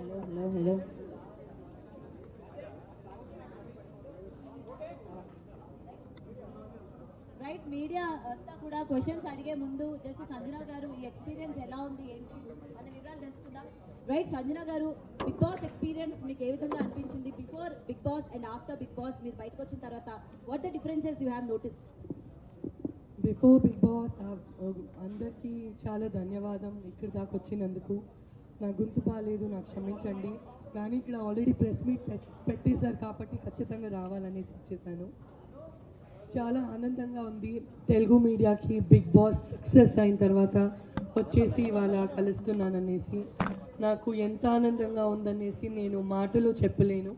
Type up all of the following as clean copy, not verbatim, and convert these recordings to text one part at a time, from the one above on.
hello. Right media అంతా కూడా questions అడిగే ముందు జస్ట్ సంజన గారు ఈ ఎక్స్పీరియన్స్ ఎలా ఉంది ఏంటి అనే వివరాలు తెలుసుకుందాం. రైట్ సంజన గారు, బిగ్ బాస్ ఎక్స్పీరియన్స్ మీకు ఏ విధంగా అనిపించింది? Before Bigg Boss and after Bigg Boss మీరు బయటకు వచ్చిన తర్వాత what the differences you have notice? Before Bigg Boss అందరికీ చాలా ధన్యవాదం ఇక్కడ దాకా వచ్చినందుకు. నా గొంతు బాగాలేదు, నాకు క్షమించండి. కానీ ఇక్కడ ఆల్రెడీ ప్రెస్ మీట్ పెట్టేశారు కాబట్టి ఖచ్చితంగా రావాలనేసి ఇచ్చేసాను. చాలా ఆనందంగా ఉంది తెలుగు మీడియాకి బిగ్ బాస్ సక్సెస్ అయిన తర్వాత వచ్చేసి ఇవాళ కలుస్తున్నాననేసి. నాకు ఎంత ఆనందంగా ఉందనేసి నేను మాటలో చెప్పలేను.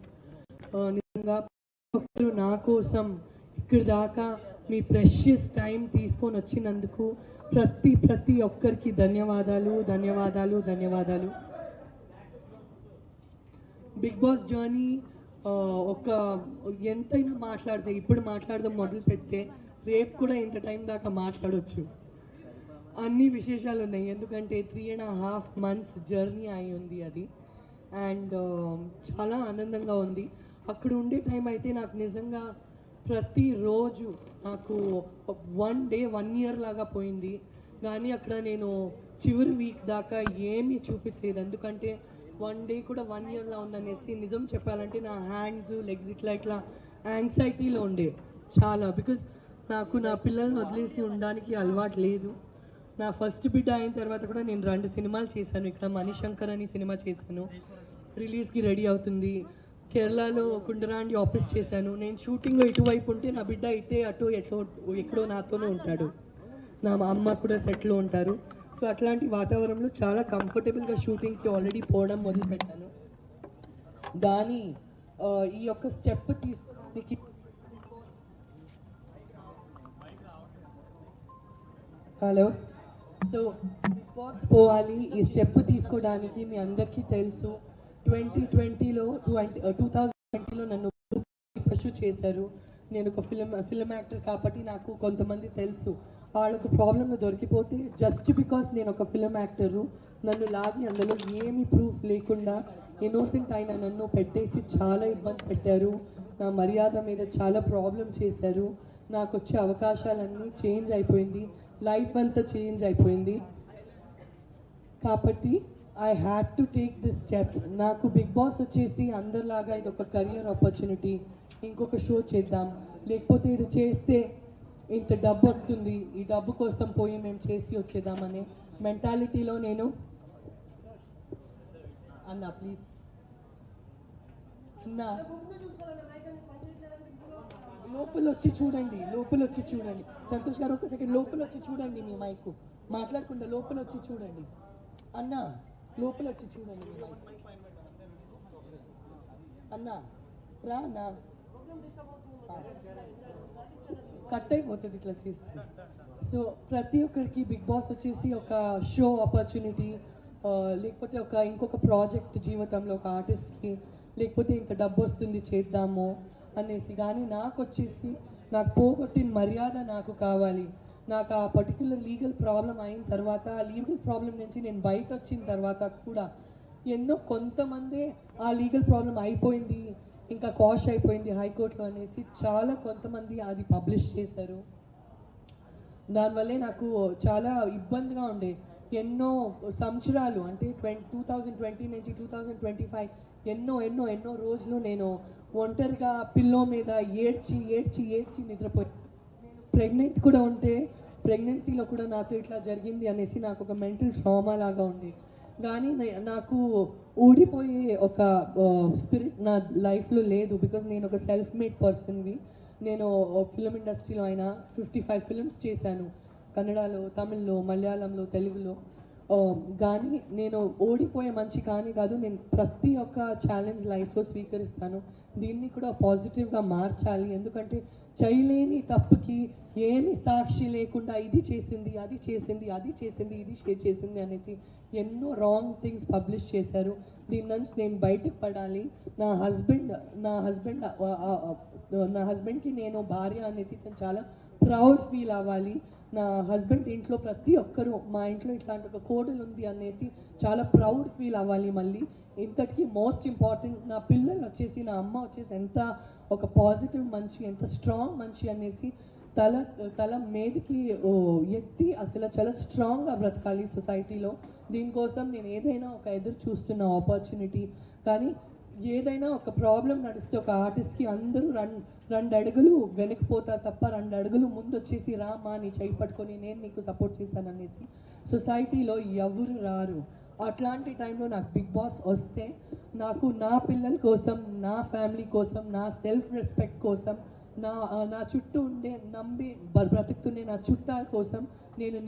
నిజంగా ఒక్కరు నా కోసం ఇక్కడ దాకా మీ ప్రెషియస్ టైం తీసుకొని వచ్చినందుకు ప్రతి ఒక్కరికి ధన్యవాదాలు ధన్యవాదాలు ధన్యవాదాలు. బిగ్ బాస్ జర్నీ ఒక ఎంతైనా మాట్లాడితే ఇప్పుడు మాట్లాడదాం మొదలు పెడితే రేపు కూడా ఇంత టైం దాకా మాట్లాడవచ్చు. అన్ని విశేషాలు ఉన్నాయి ఎందుకంటే 3.5 months జర్నీ అయి ఉంది అది. అండ్ చాలా ఆనందంగా ఉంది. అక్కడ ఉండే టైం అయితే నాకు నిజంగా ప్రతిరోజు నాకు 1 day 1 year లాగా పోయింది. కానీ అక్కడ నేను చివరి వీక్ దాకా ఏమీ చూపించలేదు ఎందుకంటే 1 day కూడా 1 yearలా ఉందనేసి. నిజం చెప్పాలంటే నా హ్యాండ్స్ లెగ్స్ ఇట్లా యాంగ్జైటీలో ఉండే చాలా. బికాజ్ నాకు నా పిల్లల్ని వదిలేసి ఉండడానికి అలవాటు లేదు. నా ఫస్ట్ బిడ్డ అయిన తర్వాత కూడా నేను 2 సినిమాలు చేశాను. ఇక్కడ మణిశంకర్ అని సినిమా చేశాను, రిలీజ్కి రెడీ అవుతుంది. కేరళలో కుండరాండి ఆఫీస్ చేశాను. నేను షూటింగ్ ఇటువైపు ఉంటే నా బిడ్డ ఇటే అటు ఎక్కడో నాతోనే ఉంటాడు. నా అమ్మ కూడా సెట్లో ఉంటారు. సో అట్లాంటి వాతావరణంలో చాలా కంఫర్టబుల్గా షూటింగ్కి ఆల్రెడీ పోవడం మొదలుపెట్టాను. కానీ ఈ యొక్క స్టెప్ తీసుకు హలో సో బిగ్ బాస్ పోవాలి ఈ స్టెప్ తీసుకోవడానికి మీ అందరికీ తెలుసు. 2020లో నన్ను పర్సూ చేశారు. నేను ఒక ఫిల్మ్ యాక్టర్ కాబట్టి నాకు కొంతమంది తెలుసు. వాళ్ళకు ప్రాబ్లమ్ దొరికిపోతే జస్ట్ బికాస్ నేను ఒక ఫిల్మ్ యాక్టరు నన్ను లాగి అందులో ఏమి ప్రూఫ్ లేకుండా ఇన్నోసెంట్ అయిన నన్ను పెట్టేసి చాలా ఇబ్బంది పెట్టారు. నా మర్యాద మీద చాలా ప్రాబ్లం చేశారు. నాకు వచ్చే అవకాశాలన్నీ చేంజ్ అయిపోయింది, లైఫ్ అంతా చేంజ్ అయిపోయింది. కాబట్టి I had to take this step. నాకు బిగ్ బాస్ వచ్చేసి అందరిలాగా ఇది ఒక కెరియర్ ఆపర్చునిటీ, ఇంకొక షో చేద్దాం, లేకపోతే ఇది చేస్తే ఇంత డబ్బు వస్తుంది, ఈ డబ్బు కోసం పోయి మేము చేసి వచ్చేద్దామనే మెంటాలిటీలో నేను అన్నా ప్లీజ్ అన్నా లోపల వచ్చి చూడండి సంతోష్ గారు ఒక సెకండ్ లోపల వచ్చి చూడండి. మీ మైకు మాట్లాడకుండా లోపల వచ్చి చూడండి అన్నా, లోపల వచ్చి చూడండి మీ మైక్ అన్నా. రా అన్నా, కట్ అయిపోతుంది ఇట్లా చేస్తే. సో ప్రతి ఒక్కరికి బిగ్ బాస్ వచ్చేసి ఒక షో ఆపర్చునిటీ, లేకపోతే ఇంకొక ప్రాజెక్ట్ జీవితంలో ఒక ఆర్టిస్ట్కి, లేకపోతే ఇంత డబ్బు వస్తుంది చేద్దాము అనేసి. కానీ నాకు వచ్చేసి నాకు పోగొట్టిన మర్యాద నాకు కావాలి. నాకు ఆ పర్టిక్యులర్ లీగల్ ప్రాబ్లం అయిన తర్వాత ఆ లీగల్ ప్రాబ్లం నుంచి నేను బయట వచ్చిన తర్వాత కూడా కొంతమంది ఆ లీగల్ ప్రాబ్లం అయిపోయింది ఇంకా కాష్ అయిపోయింది హైకోర్టులో అనేసి చాలా కొంతమంది అది పబ్లిష్ చేశారు. దానివల్లే నాకు చాలా ఇబ్బందిగా ఉండే. ఎన్నో సంవత్సరాలు అంటే 2020 నుంచి 2025 ఎన్నో రోజులు నేను ఒంటరిగా పిల్లో మీద ఏడ్చి నిద్రపోయి. ప్రెగ్నెంట్ కూడా ఉంటే ప్రెగ్నెన్సీలో కూడా నాతో ఇట్లా జరిగింది అనేసి నాకు ఒక మెంటల్ ట్రామా లాగా ఉంది. కానీ నాకు ఊడిపోయే ఒక స్పిరిట్ నా లైఫ్లో లేదు. బికాజ్ నేను ఒక సెల్ఫ్ మేడ్ పర్సన్వి. నేను ఫిలిం ఇండస్ట్రీలో అయినా 55 ఫిలిమ్స్ చేశాను, కన్నడలో, తమిళ్లో, మలయాళంలో, తెలుగులో. కానీ నేను ఓడిపోయే మంచి కానీ కాదు. నేను ప్రతి ఒక్క ఛాలెంజ్ లైఫ్లో స్వీకరిస్తాను. దీన్ని కూడా పాజిటివ్గా మార్చాలి. ఎందుకంటే చేయలేని తప్పుకి ఏమి సాక్షి లేకుండా ఇది చేసింది ఇది చేసింది అనేసి ఎన్నో రాంగ్ థింగ్స్ పబ్లిష్ చేశారు. దీని నుంచి నేను బయటకు పడాలి. నా హస్బెండ్కి నేను భార్య అనేసి తను చాలా ప్రౌడ్ ఫీల్ అవ్వాలి. నా హస్బెండ్ ఇంట్లో ప్రతి ఒక్కరూ మా ఇంట్లో ఇట్లాంటి ఒక కోడలు ఉంది అనేసి చాలా ప్రౌడ్ ఫీల్ అవ్వాలి. మళ్ళీ ఇంతటికి మోస్ట్ ఇంపార్టెంట్ నా పిల్లలు వచ్చేసి, నా అమ్మ వచ్చేసి ఎంత ఒక పాజిటివ్ మనిషి, ఎంత స్ట్రాంగ్ మనిషి అనేసి తల తల మీదకి ఎత్తి అసలు చాలా స్ట్రాంగ్గా బ్రతకాలి సొసైటీలో. దీనికోసం నేను ఏదైనా ఒక ఎదురు చూస్తున్న ఆపర్చునిటీ. కానీ ఏదైనా ఒక ప్రాబ్లం నడిస్తే ఒక ఆర్టిస్ట్కి అందరూ రెండు అడుగులు వెనక్కిపోతారు తప్ప 2 అడుగులు ముందు వచ్చేసి రామా నీ చేయి పట్టుకొని నేను నీకు సపోర్ట్ చేస్తాననేసి సొసైటీలో ఎవరు రారు. అట్లాంటి టైంలో నాకు బిగ్ బాస్ వస్తే నాకు నా పిల్లల కోసం, నా ఫ్యామిలీ కోసం, నా సెల్ఫ్ రెస్పెక్ట్ కోసం, నా చుట్టూ ఉండే నమ్మి బ్రతుకుతుండే నా చుట్టాల కోసం నేను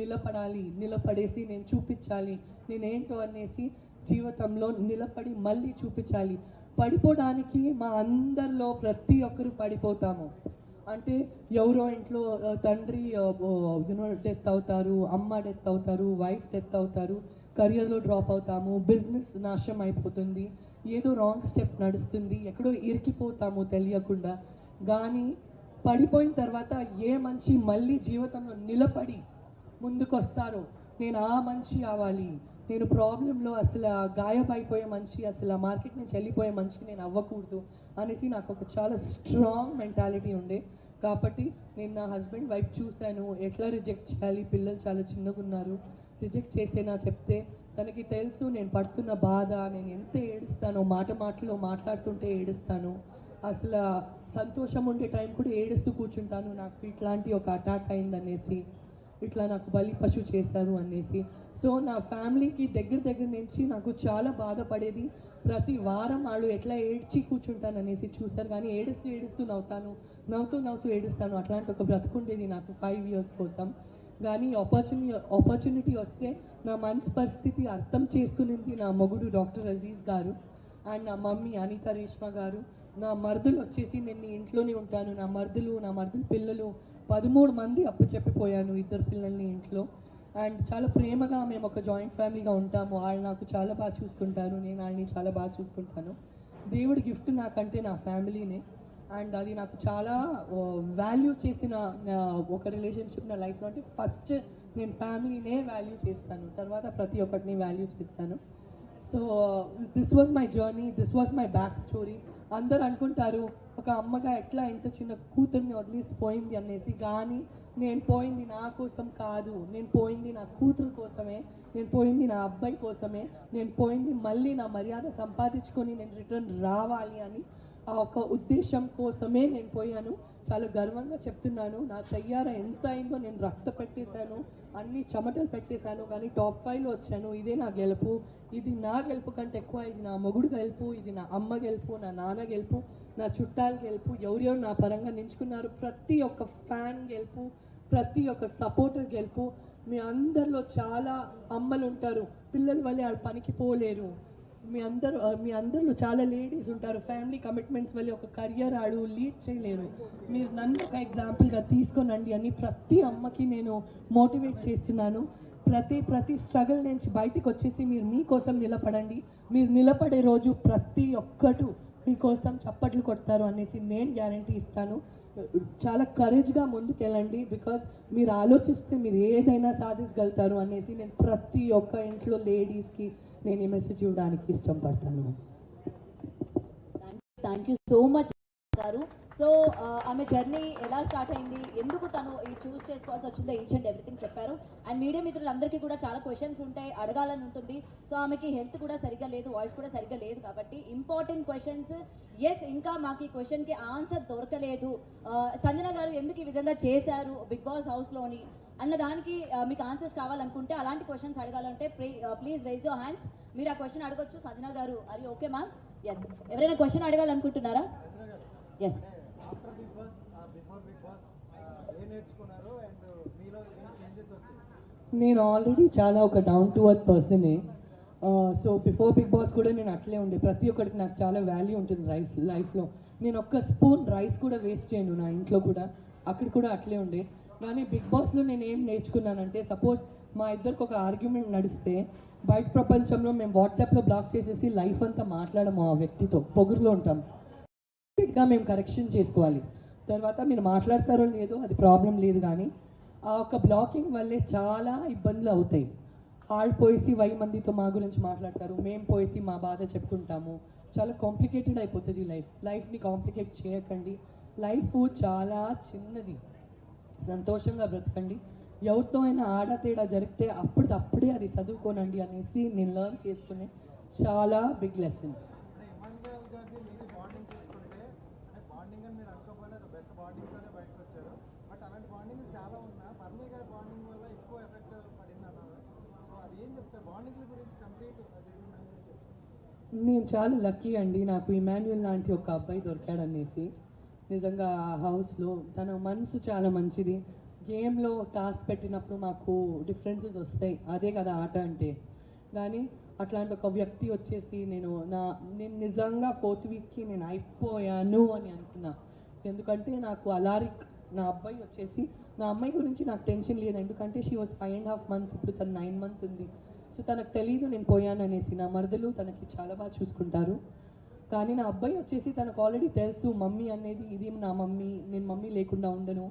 నిలబడేసి నేను చూపించాలి నేనేంటో అనేసి జీవితంలో నిలబడి మళ్ళీ చూపించాలి. పడిపోవడానికి మా అందరిలో ప్రతి ఒక్కరు పడిపోతాము. అంటే ఎవరో ఇంట్లో తండ్రి డెత్ అవుతారు, అమ్మ డెత్ అవుతారు, వైఫ్ డెత్ అవుతారు, కెరియర్లో డ్రాప్ అవుతాము, బిజినెస్ నాశనం అయిపోతుంది, ఏదో రాంగ్ స్టెప్ నడుస్తుంది, ఎక్కడో ఇరికిపోతాము తెలియకుండా. కానీ పడిపోయిన తర్వాత ఏ మనిషి మళ్ళీ జీవితంలో నిలబడి ముందుకు వస్తారో నేను ఆ మనిషి అవ్వాలి. నేను ప్రాబ్లంలో అసలు గాయపడిపోయే మనిషి, అసలు మార్కెట్ నుంచి వెళ్ళిపోయే మనిషి నేను అవ్వకూడదు అనేసి నాకు ఒక చాలా స్ట్రాంగ్ మెంటాలిటీ ఉండే. కాబట్టి నేను నా హస్బెండ్ వైఫ్ చూశాను, ఎట్లా రిజెక్ట్ చేయాలి, పిల్లలు చాలా చిన్నగా ఉన్నారు, రిజెక్ట్ చేసేనా చెప్తే తనకి తెలుసు నేను పడుతున్న బాధ, నేను ఎంత ఏడుస్తానో, మాటలో మాట్లాడుతుంటే ఏడుస్తాను, అసలు సంతోషం ఉండే టైం కూడా ఏడుస్తూ కూర్చుంటాను. నాకు ఇట్లాంటి ఒక అటాక్ అయిందనేసి, ఇట్లా నాకు బలి పశువు చేశారు అనేసి. సో నా ఫ్యామిలీకి దగ్గర నుంచి నాకు చాలా బాధపడేది. ప్రతి వారం వాళ్ళు ఎట్లా ఏడ్చి కూర్చుంటాననేసి చూశారు. కానీ ఏడుస్తూ నవ్వుతూ ఏడుస్తాను. అట్లాంటి ఒక బ్రతుకుండేది నాకు 5 years కోసం. కానీ ఆపర్చునిటీ వస్తే నా మనసు పరిస్థితి అర్థం చేసుకునింది నా మొగుడు డాక్టర్ అజీజ్ గారు అండ్ నా మమ్మీ అనిత రేష్మ గారు. నా మరుదులు వచ్చేసి నేను ఇంట్లోనే ఉంటాను. నా మరుదులు పిల్లలు 13 మంది చెప్పిపోయాను, 2 పిల్లల్ని ఇంట్లో. అండ్ చాలా ప్రేమగా మేము ఒక జాయింట్ ఫ్యామిలీగా ఉంటాము. వాళ్ళు నాకు చాలా బాగా చూసుకుంటారు, నేను వాళ్ళని చాలా బాగా చూసుకుంటాను. దేవుడి గిఫ్ట్ నాకంటే నా ఫ్యామిలీనే. అండ్ అది నాకు చాలా వాల్యూ చేసిన ఒక రిలేషన్షిప్ నా లైఫ్లో. అంటే ఫస్ట్ నేను ఫ్యామిలీనే వాల్యూ చేస్తాను, తర్వాత ప్రతి ఒక్కటిని వాల్యూ చేస్తాను. So this was my journey, this was my back story. అందరు అనుకుంటారు ఒక అమ్మగా ఎట్లా ఇంత చిన్న కూతుర్ని వదిలేసిపోయింది అనేసి. కానీ నేను పోయింది నా కోసం కాదు, నేను పోయింది నా కూతురు కోసమే, నేను పోయింది నా అబ్బాయి కోసమే, నేను పోయింది మళ్ళీ నా మర్యాద సంపాదించుకొని నేను రిటర్న్ రావాలి అని ఆ ఒక ఉద్దేశం కోసమే నేను పోయాను. చాలా గర్వంగా చెప్తున్నాను. నా చెయ్యార ఎంత అయిందో, నేను రక్త పెట్టేశాను, అన్ని చెమటలు పెట్టేశాను, కానీ టాప్ 5లో వచ్చాను. ఇదే నా గెలుపు. ఇది నా గెలుపు కంటే ఎక్కువ ఇది నా మొగుడు గెలుపు, ఇది నా అమ్మ గెలుపు, నా నాన్న గెలుపు, నా చుట్టాల గెలుపు, ఎవరెవరు నా పరంగా నించుకున్నారు ప్రతి ఒక్క ఫ్యాన్ గెలుపు, ప్రతి ఒక్క సపోర్టర్ గెలుపు. మీ అందరిలో చాలా అమ్మలు ఉంటారు, పిల్లల వల్లే వాళ్ళు పనికి పోలేరు. మీ అందరిలో చాలా లేడీస్ ఉంటారు, ఫ్యామిలీ కమిట్మెంట్స్ వల్ల ఒక కెరియర్ ఆడు లీడ్ చేయలేరు. మీరు నన్ను ఒక ఎగ్జాంపుల్గా తీసుకోనండి అని ప్రతి అమ్మకి నేను మోటివేట్ చేస్తున్నాను. ప్రతి స్ట్రగుల్ నుంచి బయటకు వచ్చేసి మీరు మీకోసం నిలబడండి. మీరు నిలబడే రోజు ప్రతి ఒక్కరు మీకోసం చప్పట్లు కొడతారు అనేసి నేను గ్యారంటీ ఇస్తాను. చాలా కరేజ్గా ముందుకెళ్ళండి. బికాస్ మీరు ఆలోచిస్తే మీరు ఏదైనా సాధించగలుగుతారు అనేసి నేను ప్రతి ఒక్క ఇంట్లో లేడీస్కి నేను ఈ మెసేజ్ ఇవ్వడానికి ఇష్టపడతాను. థ్యాంక్ యూ సో మచ్ గారు. సో ఆమె జర్నీ ఎలా స్టార్ట్ అయింది, ఎందుకు తను ఈ చూస్ చేసుకోవాల్సి వచ్చిందో ఈచ్ అండ్ ఎవ్రీథింగ్ చెప్పారు. అండ్ మీడియా మిత్రులందరికీ కూడా చాలా క్వశ్చన్స్ ఉంటాయి, అడగాలని ఉంటుంది. సో ఆమెకి హెల్త్ కూడా సరిగ్గా లేదు, వాయిస్ కూడా సరిగ్గా లేదు, కాబట్టి ఇంపార్టెంట్ క్వశ్చన్స్. ఎస్, ఇంకా మాకు ఈ క్వశ్చన్కి ఆన్సర్ దొరకలేదు, సంజన గారు ఎందుకు ఈ విధంగా చేశారు బిగ్ బాస్ హౌస్లోని అన్న దానికి మీకు ఆన్సర్స్ కావాలనుకుంటే, అలాంటి క్వశ్చన్స్ అడగాలంటే ప్లీజ్ రైజ్ యువర్ హ్యాండ్స్. మీరు ఆ క్వశ్చన్ అడగొచ్చు. సంజన గారు అరే ఓకే మ్యామ్? ఎస్, ఎవరైనా క్వశ్చన్ అడగాలనుకుంటున్నారా? ఎస్. నేను ఆల్రెడీ చాలా ఒక డౌన్ టు ఎర్త్ పర్సనే. సో బిఫోర్ బిగ్ బాస్ కూడా నేను అట్లే ఉండే. ప్రతి ఒక్కరికి నాకు చాలా వాల్యూ ఉంటుంది లైఫ్లో. నేను ఒక్క స్పూన్ రైస్ కూడా వేస్ట్ చేయను నా ఇంట్లో కూడా, అక్కడ కూడా అట్లే ఉండే. కానీ బిగ్ బాస్లో నేను ఏం నేర్చుకున్నానంటే, సపోజ్ మా ఇద్దరికి ఒక ఆర్గ్యుమెంట్ నడిస్తే బయట ప్రపంచంలో మేము వాట్సాప్లో బ్లాక్ చేసేసి లైఫ్ అంతా మాట్లాడము ఆ వ్యక్తితో, పొగురులో ఉంటాం. గా మేము కరెక్షన్ చేసుకోవాలి. తర్వాత మీరు మాట్లాడతారో లేదో అది ప్రాబ్లం లేదు, కానీ ఆ ఒక బ్లాకింగ్ వల్లే చాలా ఇబ్బందులు అవుతాయి. వాళ్ళు పోయేసి 1000 మందితో మా గురించి మాట్లాడతారు, మేము పోయేసి మా బాధ చెప్పుకుంటాము. చాలా కాంప్లికేటెడ్ అయిపోతుంది లైఫ్ని కాంప్లికేట్ చేయకండి. లైఫ్ చాలా చిన్నది, సంతోషంగా బ్రతకండి. ఎవరితో అయినా ఆడతేడా జరిగితే అప్పుడే అది చదువుకోనండి అనేసి నేను లెర్న్ చేసుకునే చాలా బిగ్ లెసన్. అంటే ఇమాన్యుయల్ గారిది మీది బాండింగ్ చూసుకుంటే, అంటే బాండింగ్ అని మీరు అనుకోకపోయినా అది బెస్ట్ బాండింగ్తోనే బయటకు వచ్చారు. బట్ అలాంటి బాండింగ్ చాలా ఉన్నా పర్ణి గారి బాండింగ్ వల్ల ఎక్కువ ఎఫెక్ట్ పడింది అన్నారు. సో అది ఏం చెప్తారు బాండింగ్ల గురించి కంప్లీట్ సీజన్ అనేది చెప్తారు? నేను చాలా లక్కీ అండి, నాకు ఇమాన్యుయల్ లాంటి ఒక అబ్బాయి దొరికాడనేసి. నిజంగా ఆ హౌస్లో తన మనసు చాలా మంచిది. గేమ్లో టాస్క్ పెట్టినప్పుడు మాకు డిఫరెన్సెస్ వస్తాయి, అదే కదా ఆట అంటే. కానీ అట్లాంటి ఒక వ్యక్తి వచ్చేసి నేను నిజంగా 4th వీక్కి నేను అయిపోయాను అని అనుకున్నా. ఎందుకంటే నాకు అలారిక్ నా అబ్బాయి వచ్చేసి, నా అమ్మాయి గురించి నాకు టెన్షన్ లేదు, ఎందుకంటే షీ వాజ్ 5.5 months, ఇప్పుడు తను 9 months ఉంది. సో తనకు తెలియదు నేను పోయాను అనేసి. నా మరదలు తనకి చాలా బాగా చూసుకుంటారు. కానీ నా అబ్బాయి వచ్చేసి తనకు ఆల్రెడీ తెలుసు, మమ్మీ అనేది ఇది నా మమ్మీ, నేను మమ్మీ లేకుండా ఉండను,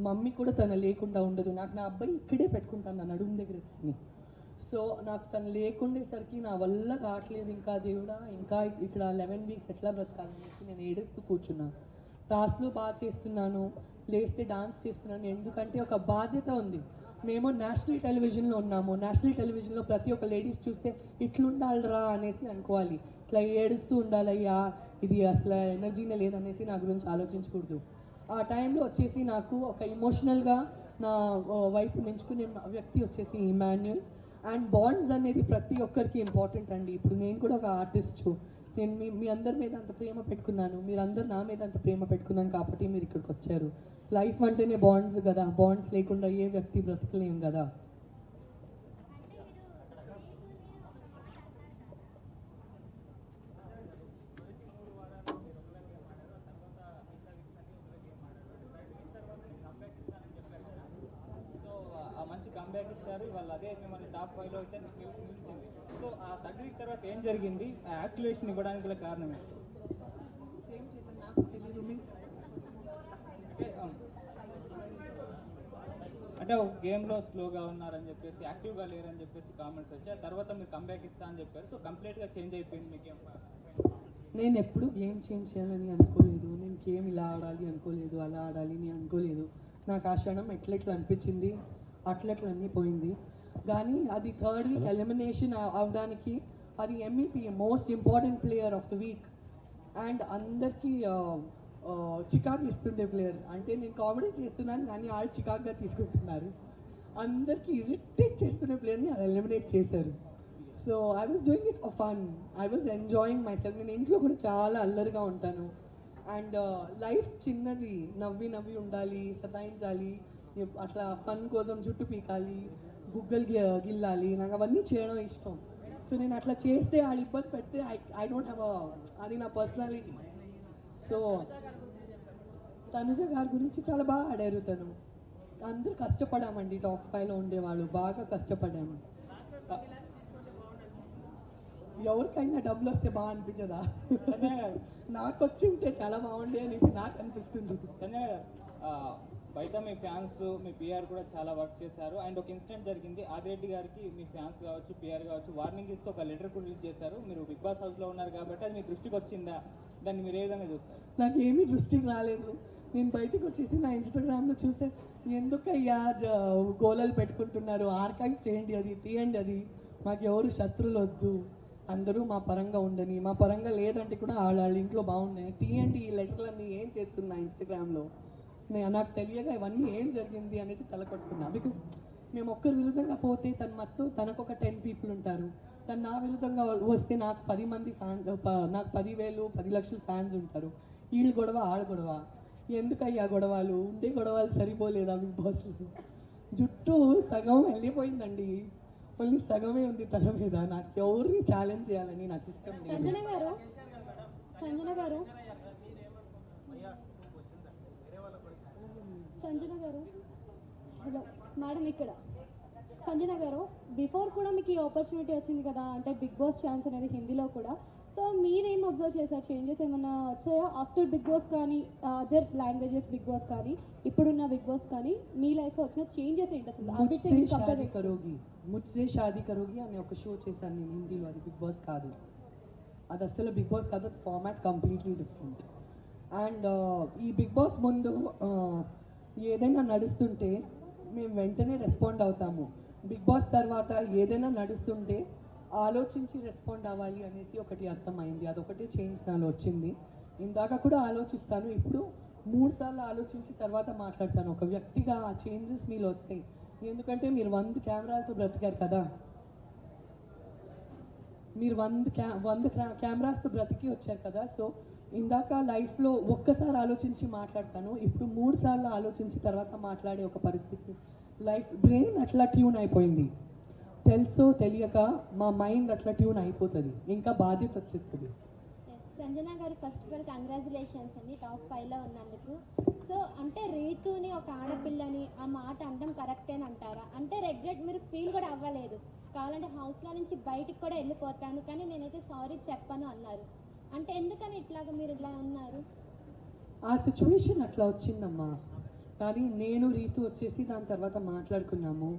మమ్మీ కూడా తను లేకుండా ఉండదు. నాకు నా అబ్బాయి ఇక్కడే పెట్టుకుంటాను నా నడుము దగ్గర. సో నాకు తను లేకుండేసరికి నా వల్ల కావట్లేదు, ఇంకా దేవుడా ఇంకా ఇక్కడ 11 weeks ఎట్లా బ్రతకాలనేసి నేను ఏడుస్తూ కూర్చున్నాను. టాస్క్లు బాగా చేస్తున్నాను, లేస్తే డాన్స్ చేస్తున్నాను, ఎందుకంటే ఒక బాధ్యత ఉంది. మేము నేషనల్ టెలివిజన్లో ఉన్నాము, నేషనల్ టెలివిజన్లో ప్రతి ఒక్క లేడీస్ చూస్తే ఇట్లుండాలిరా అనేసి అనుకోవాలి, ఇట్లా ఏడుస్తూ ఉండాలయ్యా, ఇది అసలు ఎనర్జీనే లేదనేసి నా గురించి ఆలోచించకూడదు. ఆ టైంలో వచ్చేసి నాకు ఒక ఇమోషనల్గా నా వైపు ఎంచుకునే వ్యక్తి వచ్చేసి ఇమాన్యుయల్. అండ్ బాండ్స్ అనేది ప్రతి ఒక్కరికి ఇంపార్టెంట్ అండి. ఇప్పుడు నేను కూడా ఒక ఆర్టిస్ట్, నేను మీ అందరి మీద అంత ప్రేమ పెట్టుకున్నాను, మీరందరూ నా మీద అంత ప్రేమ పెట్టుకున్నాను కాబట్టి మీరు ఇక్కడికి వచ్చారు. లైఫ్ అంటేనే బాండ్స్ కదా, బాండ్స్ లేకుండా ఏ వ్యక్తి బ్రతకలేం కదా. మంచి కంబ్యాక్ ఇచ్చారు, వాళ్ళు అదే మిమ్మల్ని టాప్ 5లో అయితే నిలిచింది. సో ఆ 3rd week తర్వాత ఏం జరిగింది, ఆ యాక్టివేషన్ ఇవ్వడానికి గల కారణం ఏంటి? అంటే ఒక గేమ్లో స్లోగా ఉన్నారని చెప్పేసి, యాక్టివ్గా లేరని చెప్పేసి కామెంట్స్ వచ్చాయి. తర్వాత మీరు కంబ్యాక్ ఇస్తా అని చెప్పారు. సో కంప్లీట్గా చేంజ్ అయిపోయింది మీ గేమ్. నేను ఎప్పుడు గేమ్ చేంజ్ చేయాలని అనుకోలేదు, నేను గేమ్ ఇలా ఆడాలి అనుకోలేదు, అలా ఆడాలి అని అనుకోలేదు. నాకు ఆ క్షణం ఎట్లెట్లా అనిపించింది, అట్లెట్లా అన్నీ పోయింది. కానీ అది 3rd week ఎలిమినేషన్ అవడానికి అది MEP most important player of the week and అందరికీ చికాకు ఇస్తుండే ప్లేయర్. అంటే నేను కామెడీ చేస్తున్నాను కానీ వాళ్ళు చికాకుగా తీసుకుంటున్నారు. అందరికీ ఇరిటేట్ చేస్తున్న ప్లేయర్ని ఎలిమినేట్ చేశారు. So I was doing it for fun, I was enjoying my self. నేను ఇంట్లో కూడా చాలా అల్లరిగా ఉంటాను. అండ్ లైఫ్ చిన్నది, నవ్వి నవ్వి ఉండాలి, సతాయించాలి, అట్లా ఫన్ కోసం జుట్టు పీకాలి, గుగ్గలు గిల్లాలి, నాకు అవన్నీ చేయడం ఇష్టం. సో నేను అట్లా చేస్తే వాళ్ళు ఇబ్బంది పెడితే ఐ డోంట్ హ్యావ్ అది నా పర్సనాలిటీ. సో తనుజ గారి గురించి చాలా బాగా ఆడారు. తను అందరూ కష్టపడామండి, టాప్ 5లో ఉండేవాళ్ళు బాగా కష్టపడాము. ఎవరికైనా డబ్బులు వస్తే బాగా అనిపించదా? నాకు వచ్చి ఉంటే చాలా బాగుండే అనేసి నాకు అనిపిస్తుంది. సంజయ్ గారు, బయట మీ ఫ్యాన్స్, మీ పిఆర్ కూడా చాలా వర్క్ చేశారు. అండ్ ఒక ఇన్సిడెంట్ జరిగింది, ఆదిరెడ్డి గారికి మీ ఫ్యాన్స్ కావచ్చు, పిఆర్ కావచ్చు వార్నింగ్ ఇస్తూ ఒక లెటర్ కూడా రిలీజ్ చేశారు. మీరు బిగ్ బాస్ హౌస్లో ఉన్నారు కాబట్టి అది మీ దృష్టికి వచ్చిందా? దాన్ని మీరు ఏ విధంగా చూస్తారు? నాకు ఏమీ దృష్టికి రాలేదు. నేను బయటకు వచ్చేసి నా ఇన్స్టాగ్రామ్లో చూస్తే ఎందుకయ్యా గోళాలు పెట్టుకుంటున్నారు, ఆర్కైవ్ చేయండి, అది తీయండి, అది మాకు ఎవరు శత్రువులు వద్దు, అందరూ మా పరంగా ఉండని, మా పరంగా లేదంటే కూడా వాళ్ళ ఇంట్లో బాగున్నాయి, తీయండి ఈ లెటర్లన్నీ ఏం చేస్తున్నా ఇన్స్టాగ్రామ్లో. నాకు తెలియక ఇవన్నీ ఏం జరిగింది అనేసి తలకొట్టుకున్నా. బికాస్ మేము ఒక్కరి విరుద్ధంగా పోతే తనకు ఒక 10 people ఉంటారు, తను నా విరుద్ధంగా వస్తే నాకు 10 మంది ఫ్యాన్స్, నాకు 10,000 10 లక్షల ఫ్యాన్స్ ఉంటారు. వీళ్ళు గొడవ ఆడ గొడవ, ఎందుకయ్యా గొడవలు? ఉండే గొడవలు సరిపోలేదా బిగ్ బాస్లో? జుట్టు సగం వెళ్ళిపోయిందండి, మళ్ళీ సగమే ఉంది తల మీద. నాకు ఎవరిని ఛాలెంజ్ చేయాలని నాకు ఇష్టం లేదు. సంజన గారు సంజన గారు హలో మేడం, ఇక్కడ సంజన గారు, బిఫోర్ కూడా మీకు ఈ ఆపర్చునిటీ వచ్చింది కదా, అంటే బిగ్ బాస్ ఛాన్స్ అనేది హిందీలో కూడా. సో మీరేం అబ్జర్వ్ చేశారు? చేంజెస్ ఏమైనా వచ్చాయా ఆఫ్టర్ బిగ్ బాస్ కానీ, అదర్ లాంగ్వేజెస్ బిగ్ బాస్ కానీ, ఇప్పుడున్న బిగ్ బాస్ కానీ మీ లైఫ్లో వచ్చిన చేంజెస్ ఏంటి అసలు? ముజ్సే షాదీ కరోగి, ముజ్సే షాదీ కరోగి అనే ఒక షో చేశాను నేను హిందీలో. అది బిగ్ బాస్ కాదు, అది అసలు బిగ్ బాస్ కాదు, అది ఫార్మాట్ కంప్లీట్లీ డిఫరెంట్. అండ్ ఈ బిగ్ బాస్ ముందు ఏదైనా నడుస్తుంటే మేము వెంటనే రెస్పాండ్ అవుతాము. బిగ్ బాస్ తర్వాత ఏదైనా నడుస్తుంటే ఆలోచించి రెస్పాండ్ అవ్వాలి అనేసి ఒకటి అర్థమైంది. అదొకటి చేంజ్ నాలో వచ్చింది. ఇందాక కూడా ఆలోచిస్తాను, ఇప్పుడు 3 సార్లు ఆలోచించి తర్వాత మాట్లాడతాను. ఒక వ్యక్తిగా ఆ చేంజెస్ మీలో వస్తాయి. ఎందుకంటే మీరు 100 కెమెరాలతో బ్రతికారు కదా, మీరు 100 కెమెరాస్తో బ్రతికి వచ్చారు కదా. సో ఇందాక లైఫ్లో ఒక్కసారి ఆలోచించి మాట్లాడతాను, ఇప్పుడు 3 సార్లు ఆలోచించి తర్వాత మాట్లాడే ఒక పరిస్థితి. లైఫ్ బ్రెయిన్ అట్లా ట్యూన్ అయిపోయింది. తెలుసో తెలియక మా మైండ్ అట్లా ట్యూన్ అయిపోతుంది, ఇంకా బాధ్యత వచ్చేస్తుంది. సంజన గారు ఫస్ట్ ఆఫ్ ఆల్ కంగ్రాచులేషన్స్ అండి టాప్ 5లో ఉన్నందుకు. సో అంటే రీతుని ఒక ఆడపిల్లని ఆ మాట అనడం కరెక్టే అంటారా? అంటే రెగ్రెట్ మీరు ఫీల్ కూడా అవ్వలేదు, కావాలంటే హౌస్లో నుంచి బయటికి కూడా వెళ్ళిపోతాను కానీ నేనైతే సారీ చెప్పను అన్నారు. అంటే ఎందుకని ఇట్లాగా మీరు ఇట్లా ఉన్నారు? ఆ సిచ్యువేషన్ అట్లా వచ్చిందమ్మా. కానీ నేను రీతు వచ్చేసి దాని తర్వాత మాట్లాడుకున్నాము.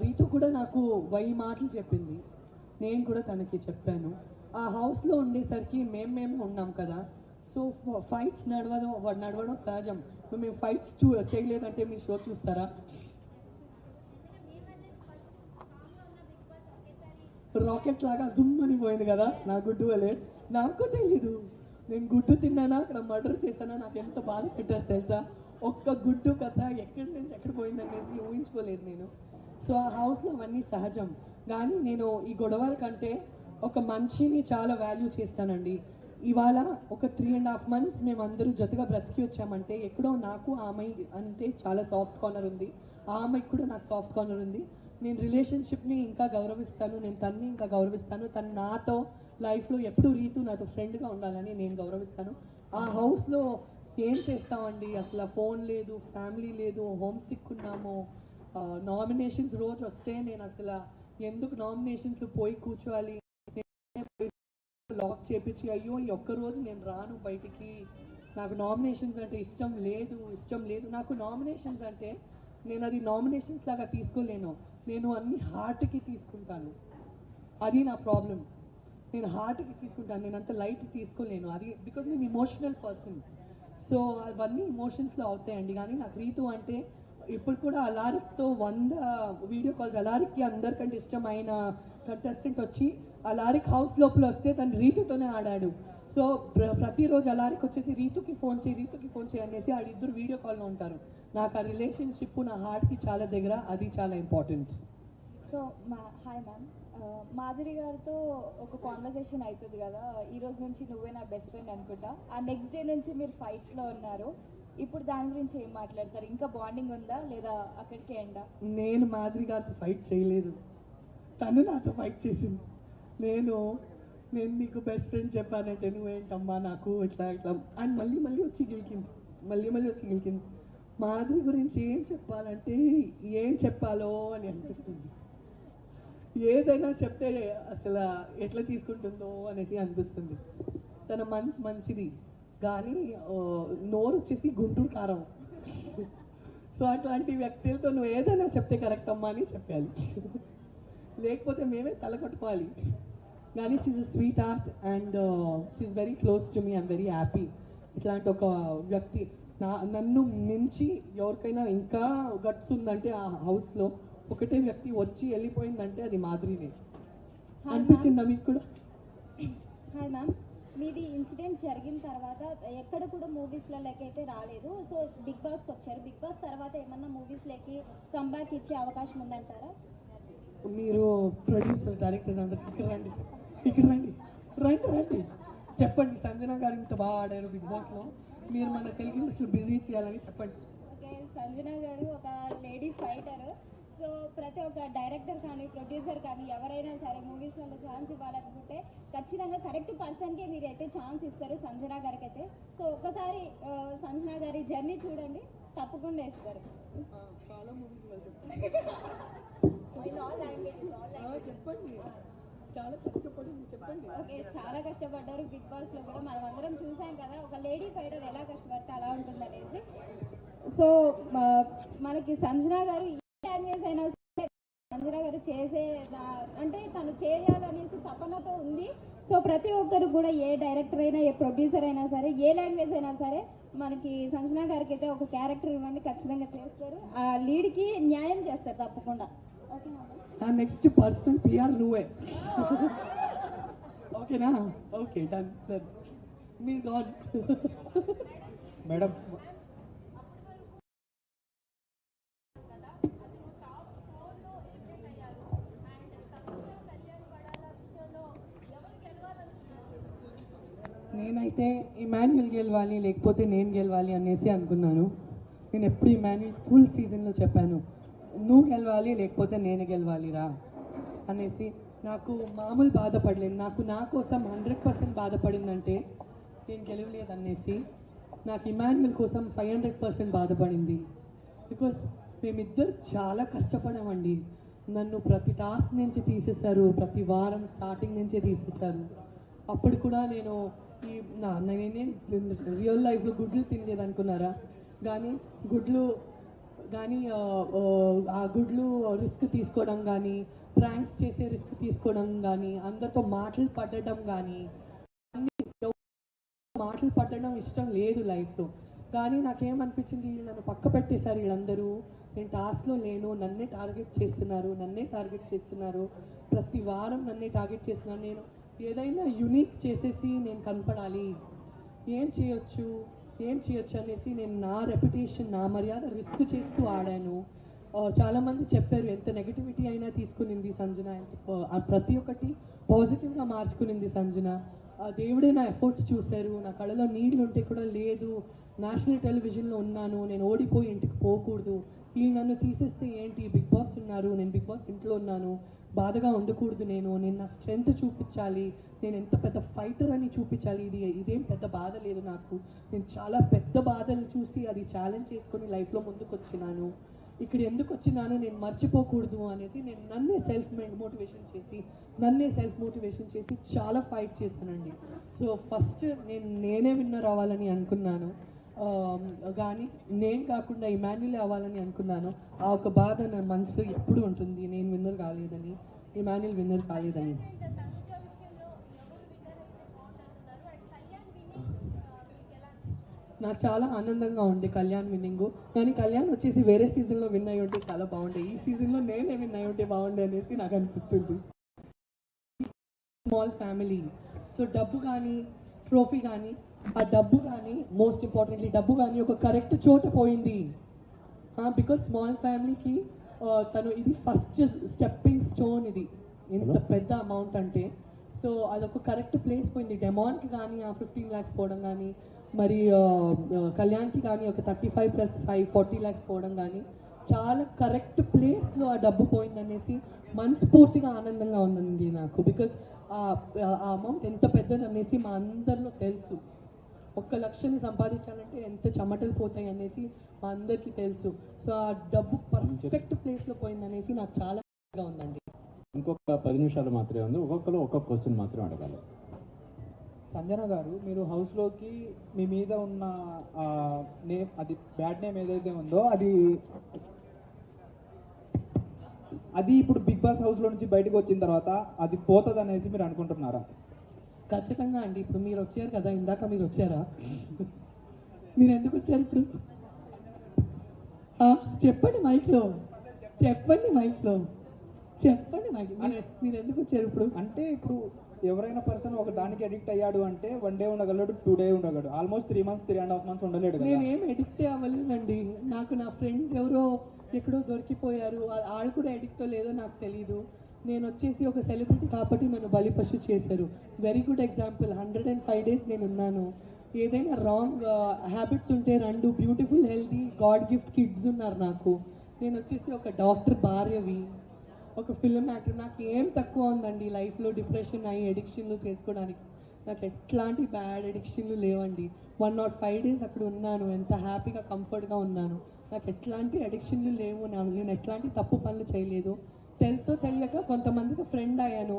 రీతు కూడా నాకు 1000 మాటలు చెప్పింది, నేను కూడా తనకి చెప్పాను. ఆ హౌస్లో ఉండేసరికి మేము ఉన్నాం కదా. సో ఫైట్స్ నడవడం సహజం. మేము ఫైట్స్ చేయలేదంటే మీ షో చూస్తారా? రాకెట్ లాగా జుమ్ అని పోయింది కదా నా గుడ్డు వలే. నాకు తెలీదు నేను గుడ్డు తిన్నానా, అక్కడ మర్డర్ చేశానా, నాకు ఎంత బాధ పెట్టారు తెలుసా. ఒక్క గుడ్డు కథ ఎక్కడి నుంచి ఎక్కడ పోయిందనేసి ఊహించుకోలేదు నేను. సో ఆ హౌస్లో అవన్నీ సహజం. కానీ నేను ఈ గొడవల కంటే ఒక మనిషిని చాలా వాల్యూ చేస్తానండి. ఇవాళ ఒక 3.5 months మేము అందరూ జతగా బ్రతికి వచ్చామంటే ఎక్కడో నాకు ఆ అమ్మాయి అంటే చాలా సాఫ్ట్ కార్నర్ ఉంది, ఆ అమ్మాయికి కూడా నాకు సాఫ్ట్ కార్నర్ ఉంది. నేను రిలేషన్షిప్ని ఇంకా గౌరవిస్తాను, నేను తన్ని ఇంకా గౌరవిస్తాను. తను నాతో లైఫ్లో ఎప్పుడు రీతు నాతో ఫ్రెండ్గా ఉండాలని నేను గౌరవిస్తాను. ఆ హౌస్లో ఏం చేస్తామండి, అసలు ఫోన్ లేదు, ఫ్యామిలీ లేదు, హోమ్ సిక్ ఉన్నాము. నామినేషన్స్ రోజు వస్తే నేను అసలు ఎందుకు నామినేషన్స్లో పోయి కూర్చోవాలి, లాక్ చేపించి అయ్యో ఈ ఒక్కరోజు నేను రాను బయటికి, నాకు నామినేషన్స్ అంటే ఇష్టం లేదు. నాకు నామినేషన్స్ అంటే నేను అది నామినేషన్స్ లాగా తీసుకోలేను, నేను అన్ని హార్ట్కి తీసుకుంటాను. అది నా ప్రాబ్లం, నేను హార్ట్కి తీసుకుంటాను, నేను అంత లైట్ తీసుకోలేను. అది బికాజ్ నేను ఇమోషనల్ పర్సన్. సో అవన్నీ ఇమోషన్స్లో అవుతాయండి. కానీ నాకు రీతు అంటే ఇప్పుడు కూడా అలారిక్తో 100 వీడియో కాల్స్, అలారిక్కి అందరికంటే ఇష్టమైన కంటెస్టెంట్ వచ్చి అలారిక్ హౌస్ లోపల వస్తే తను రీతుతోనే ఆడాడు. సో ప్రతిరోజు అలారిక్ వచ్చేసి రీతుకి ఫోన్ చేయి అనేసి వాళ్ళిద్దరు వీడియో కాల్లో ఉంటారు. నాకు ఆ రిలేషన్షిప్ నా హార్ట్కి చాలా దగ్గర, అది చాలా important. So hi ma'am, Madhuri గారితో ఒక కాన్వర్సేషన్ అవుతుంది కదా, ఈ రోజు నుంచి నువ్వే నా బెస్ట్ ఫ్రెండ్ అనుకుంటా. ఆ నెక్స్ట్ డే నుంచి మీరు ఫైట్స్లో ఉన్నారు, ఇప్పుడు దాని గురించి ఏం మాట్లాడతారు? ఇంకా బాండింగ్ ఉందా లేదా అక్కడికే ఎండా? నేను మాధురి గారితో ఫైట్ చేయలేదు, తను నాతో ఫైట్ చేసింది. నేను నీకు బెస్ట్ ఫ్రెండ్ చెప్పానంటే నువ్వేంటమ్మా నాకు ఇట్లా అని మళ్ళీ వచ్చి గెలికింది. మాధురి గురించి ఏం చెప్పాలంటే ఏం చెప్పాలో అని అనిపిస్తుంది. ఏదైనా చెప్తే అసలు ఎట్లా తీసుకుంటుందో అనేసి అనిపిస్తుంది. తన మనసు మంచిది కానీ నోరు వచ్చేసి గుంటూరు కారం. సో అట్లాంటి వ్యక్తులతో నువ్వు ఏదైనా చెప్తే కరెక్ట్ అమ్మా అని చెప్పాలి, లేకపోతే మేమే తల కొట్టుకోవాలి. కానీ she's a sweetheart and she's very close to me. I'm very happy. ఇట్లాంటి ఒక వ్యక్తి నన్ను మించి ఎవరికైనా ఇంకా గట్స్ ఉందంటే ఆ హౌస్లో ఒకటే వ్యక్తి వచ్చి వెళ్ళిపోయిందంటే అది మాధురినే. అనిపించిందా మీకు కూడా? హాయ్ మ్యామ్, మీది ఇన్సిడెంట్ జరిగిన తర్వాత ఎక్కడ కూడా మూవీస్లోకి అయితే రాలేదు. సో బిగ్ బాస్కి వచ్చారు. బిగ్ బాస్ తర్వాత ఏమన్నా మూవీస్లోకి కంబ్యాక్ ఇచ్చే అవకాశం ఉందంటారా? మీరు ప్రొడ్యూసర్స్, డైరెక్టర్స్ అందరు ఇక్కడ రండి చెప్పండి. సంజన గారు ఇంత బాగా ఆడారు బిగ్ బాస్లో, మీరు మన తెలుగు ఇండస్ట్రీ బిజీ చేయాలని చెప్పండి. ఓకే, సంజన గారు ఒక లేడీ ఫైటర్. సో ప్రతి ఒక్క డైరెక్టర్ కానీ ప్రొడ్యూసర్ కానీ ఎవరైనా సరే మూవీస్లలో ఛాన్స్ ఇవ్వాలనుకుంటే ఖచ్చితంగా కరెక్ట్ పర్సన్కే మీరు అయితే ఛాన్స్ ఇస్తారు, సంజన గారికి అయితే. సో ఒకసారి సంజన గారి జర్నీ చూడండి, తప్పకుండా ఇస్తారు. చాలా మూవీస్ చెప్పండి. చాలా కష్టపడింది చెప్పండి. ఓకే, చాలా కష్టపడ్డారు బిగ్ బాస్ లో కూడా మనం అందరం చూసాం కదా, ఒక లేడీ ఫైటర్ ఎలా కష్టపడితే అలా ఉంటుంది అనేసి. సో మనకి సంజన గారు ఏ లాంగ్వేజ్ అయినా సరే సంజన గారు అంటే తను చేయాలనేసి తపనతో ఉంది. సో ప్రతి ఒక్కరు కూడా ఏ డైరెక్టర్ అయినా ఏ ప్రొడ్యూసర్ అయినా సరే ఏ లాంగ్వేజ్ అయినా సరే మనకి సంజన గారికి అయితే ఒక క్యారెక్టర్ ఇవ్వండి, ఖచ్చితంగా చేస్తారు. ఆ లీడ్కి న్యాయం చేస్తారు తప్పకుండా. ఓకేనా? నెక్స్ట్ పర్సనల్ పిఆర్ నువ్వే. ఓకేనా? Okay, done done. మీరు గాడ్. మేడం నేనైతే ఇమాన్యుయల్ గెలవాలి లేకపోతే నేను గెలవాలి అనేసి అనుకున్నాను. నేను ఎప్పుడు ఇమాన్యుయల్ ఫుల్ సీజన్లో చెప్పాను, నువ్వు గెలవాలి లేకపోతే నేను గెలవాలిరా అనేసి. నాకు మామూలు బాధపడలేదు, నా కోసం 100% బాధపడిందంటే నేను గెలవలేదు అనేసి. నాకు ఇమాన్యుయల్ కోసం 500% బాధపడింది. బికాస్ మేమిద్దరు చాలా కష్టపడామండి. నన్ను ప్రతి టాస్క్ నుంచి తీసేశారు, ప్రతి వారం స్టార్టింగ్ నుంచే తీసేశారు. అప్పుడు కూడా నేను నేనేం రియల్ లైఫ్లో గుడ్లు తినలేదు అనుకున్నారా, కానీ ఆ గుడ్లు రిస్క్ తీసుకోవడం కానీ, ప్రాంక్స్ చేసే రిస్క్ తీసుకోవడం కానీ, అందరితో మాటలు పడడం కానీ, మాటలు పడడం ఇష్టం లేదు లైఫ్లో. కానీ నాకేమనిపించింది, నన్ను పక్క పెట్టేశారు వీళ్ళందరూ. నేను టాస్క్లో లేను, నన్నే టార్గెట్ చేస్తున్నారు, ప్రతి వారం నన్నే టార్గెట్ చేస్తున్నారు. నేను ఏదైనా యునిక్ చేసేసి నేను కనపడాలి, ఏం చేయొచ్చు అనేసి నేను నా రెప్యుటేషన్, నా మర్యాద రిస్క్ చేస్తూ ఆడాను. చాలామంది చెప్పారు ఎంత నెగిటివిటీ అయినా తీసుకునింది సంజన, ప్రతి ఒక్కటి పాజిటివ్గా మార్చుకునింది సంజన. దేవుడే నా ఎఫర్ట్స్ చూశారు, నా కళ్ళలో నీళ్ళు ఉంటే కూడా లేదు, నేషనల్ టెలివిజన్లో ఉన్నాను, నేను ఓడిపోయి ఇంటికి పోకూడదు, వీళ్ళు నన్ను తీసేస్తే ఏంటి, బిగ్ బాస్ ఉన్నారు, నేను బిగ్ బాస్ ఇంట్లో ఉన్నాను, బాధగా ఉండకూడదు, నేను నా స్ట్రెంగ్త్ చూపించాలి, నేను ఎంత పెద్ద ఫైటర్ అని చూపించాలి. ఇదేం పెద్ద బాధ లేదు నాకు, నేను చాలా పెద్ద బాధలు చూసి అది ఛాలెంజ్ చేసుకొని లైఫ్లో ముందుకు వచ్చినాను. ఇక్కడ ఎందుకు వచ్చినాను నేను మర్చిపోకూడదు అనేసి నేను నన్నే సెల్ఫ్ మోటివేషన్ చేసి చాలా ఫైట్ చేస్తానండి. సో ఫస్ట్ నేనే విన్నర్ అవ్వాలని అనుకున్నాను, కానీ నేను కాకుండా ఇమాన్యుయల్ అవ్వాలని అనుకున్నాను. ఆ ఒక బాధ నా మనసులో ఎప్పుడు ఉంటుంది, నేను విన్నర్ కాలేదని, ఇమాన్యుయల్ విన్నర్ కాలేదని. నాకు చాలా ఆనందంగా ఉంది కళ్యాణ్ విన్నింగ్, కానీ కళ్యాణ్ వచ్చేసి వేరే సీజన్లో విన్ అయ్యి ఉంటే చాలా బాగుండే, ఈ సీజన్లో నేనే విన్ అయ్యి ఉంటే బాగుండే అనేసి నాకు అనిపిస్తుంది. స్మాల్ ఫ్యామిలీ, సో డబ్బు కానీ ట్రోఫీ కానీ, ఆ డబ్బు కానీ మోస్ట్ ఇంపార్టెంట్లీ డబ్బు కానీ ఒక కరెక్ట్ చోట పోయింది. బికాస్ స్మాల్ ఫ్యామిలీకి తను ఇది ఫస్ట్ స్టెప్పింగ్ స్టోన్, ఇది ఎంత పెద్ద అమౌంట్ అంటే. సో అదొక కరెక్ట్ ప్లేస్ పోయింది. డెమాన్కి కానీ ఆ 15 lakhs పోవడం కానీ, మరి కళ్యాణ్కి కానీ ఒక 35 + 5 40 lakhs పోవడం కానీ, చాలా కరెక్ట్ ప్లేస్లో ఆ డబ్బు పోయిందనేసి మనస్ఫూర్తిగా ఆనందంగా ఉందండి నాకు. బికాస్ ఆ అమౌంట్ ఎంత పెద్దది అనేసి మా అందరిలో తెలుసు. 1 లక్షని సంపాదించాలంటే ఎంత చెమటలు పోతాయి అనేసి మా అందరికీ తెలుసు. సో ఆ డబ్బు పర్ఫెక్ట్ ప్లేస్లో పోయిందనేసి నాకు చాలా ఉందండి. ఇంకొక 10 నిమిషాలు మాత్రమే ఉంది, ఒక్కొక్కరు ఒక్కొక్క క్వశ్చన్ మాత్రం అడగాలి. సంజన గారు, మీరు హౌస్లోకి మీ మీద ఉన్న నేమ్, అది బ్యాడ్ నేమ్ ఏదైతే ఉందో అది ఇప్పుడు బిగ్ బాస్ హౌస్లో నుంచి బయటకు వచ్చిన తర్వాత అది పోతుంది అనేసి మీరు అనుకుంటున్నారా? ఖచ్చితంగా అండి. ఇప్పుడు మీరు వచ్చారు కదా, ఇందాక మీరు వచ్చారా, మీరు ఎందుకు వచ్చారు ఇప్పుడు చెప్పండి మైక్లో, మీరు ఎందుకు వచ్చారు ఇప్పుడు? అంటే ఇప్పుడు ఎవరైనా పర్సన్ ఒక దానికి అడిక్ట్ అయ్యాడు అంటే 1 day ఉండగలడు, 2 days ఉండగలడు, almost 3 months 3.5 months ఉండలేడు కదా. నేనేం ఎడిక్ట్ అవ్వలేదండి. నాకు నా ఫ్రెండ్స్ ఎవరో ఎక్కడో దొరికిపోయారు, వాళ్ళు కూడా ఎడిక్టో లేదో నాకు తెలీదు. నేను వచ్చేసి ఒక సెలబ్రిటీ కాబట్టి నన్ను బలిపశు చేశారు. వెరీ గుడ్ ఎగ్జాంపుల్, 105 days నేను ఉన్నాను. ఏదైనా రాంగ్ హ్యాబిట్స్ ఉంటే 2 beautiful healthy God gift kids ఉన్నారు నాకు. నేను వచ్చేసి ఒక డాక్టర్ భార్యవి, ఒక ఫిల్మ్ యాక్టర్. నాకు ఏం తక్కువ ఉందండి లైఫ్లో డిప్రెషన్ అయ్యి ఎడిక్షన్లు చేసుకోవడానికి. నాకు ఎట్లాంటి బ్యాడ్ ఎడిక్షన్లు లేవండి. 105 days అక్కడ ఉన్నాను, ఎంత హ్యాపీగా కంఫర్ట్గా ఉన్నాను. నాకు ఎట్లాంటి అడిక్షన్లు లేవు, నేను ఎట్లాంటి తప్పు పనులు చేయలేదు. తెలుసో తెలియక కొంతమందికి ఫ్రెండ్ అయ్యాను.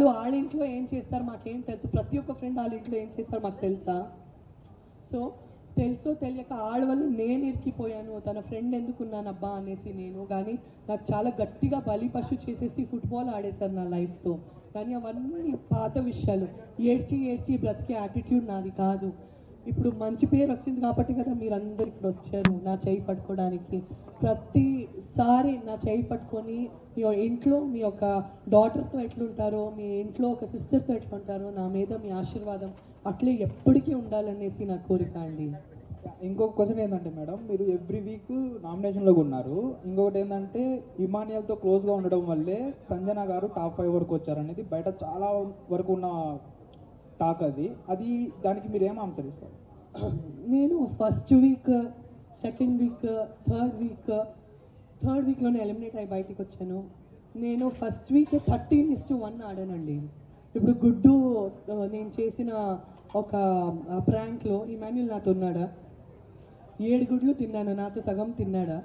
వాళ్ళ ఇంట్లో ఏం చేస్తారు మాకేం తెలుసు, ప్రతి ఒక్క ఫ్రెండ్ వాళ్ళ ఇంట్లో ఏం చేస్తారు మాకు తెలుసా? సో తెలుసో తెలియక ఆడ వల్ల నేను ఇరికిపోయాను, తన ఫ్రెండ్ ఎందుకున్నానబ్బా అనేసి నేను. కానీ నాకు చాలా గట్టిగా బలిపశు చేసేసి ఫుట్బాల్ ఆడేశారు నా లైఫ్తో. కానీ అవన్నీ పాత విషయాలు. ఏడ్చి ఏడ్చి బ్రతికే యాటిట్యూడ్ నాది కాదు. ఇప్పుడు మంచి పేరు వచ్చింది కాబట్టి కదా మీరందరు ఇక్కడ వచ్చారు నా చేయి పట్టుకోవడానికి. ప్రతిసారి నా చేయి పట్టుకొని మీ ఇంట్లో మీ యొక్క డాటర్తో ఎట్లుంటారో, మీ ఇంట్లో ఒక సిస్టర్తో ఎట్లుంటారో, నా మీద మీ ఆశీర్వాదం అట్లే ఎప్పటికీ ఉండాలనేసి నా కోరిక అండి. ఇంకొక క్వశ్చన్ ఏంటంటే మేడం, మీరు ఎవ్రీ వీక్ నామినేషన్లో ఉన్నారు. ఇంకొకటి ఏంటంటే ఇమానియల్తో క్లోజ్గా ఉండడం వల్లే సంజన గారు టాప్ 5 వరకు వచ్చారనేది బయట చాలా వరకు ఉన్న టాక్. అది దానికి మీరు ఏం ఆన్సర్ ఇస్తారు? నేను first week, second week, third వీక్లోనే ఎలిమినేట్ అయ్యి బయటికి వచ్చాను. నేను ఫస్ట్ వీక్ 13:1 ఆడానండి. ఇప్పుడు గుడ్డు నేను చేసిన ఒక ప్రాంక్లో ఇమాన్యుల్ నాతో ఉన్నాడా? 7 గుడ్లు తిన్నాను, నాతో సగం తిన్నాడా?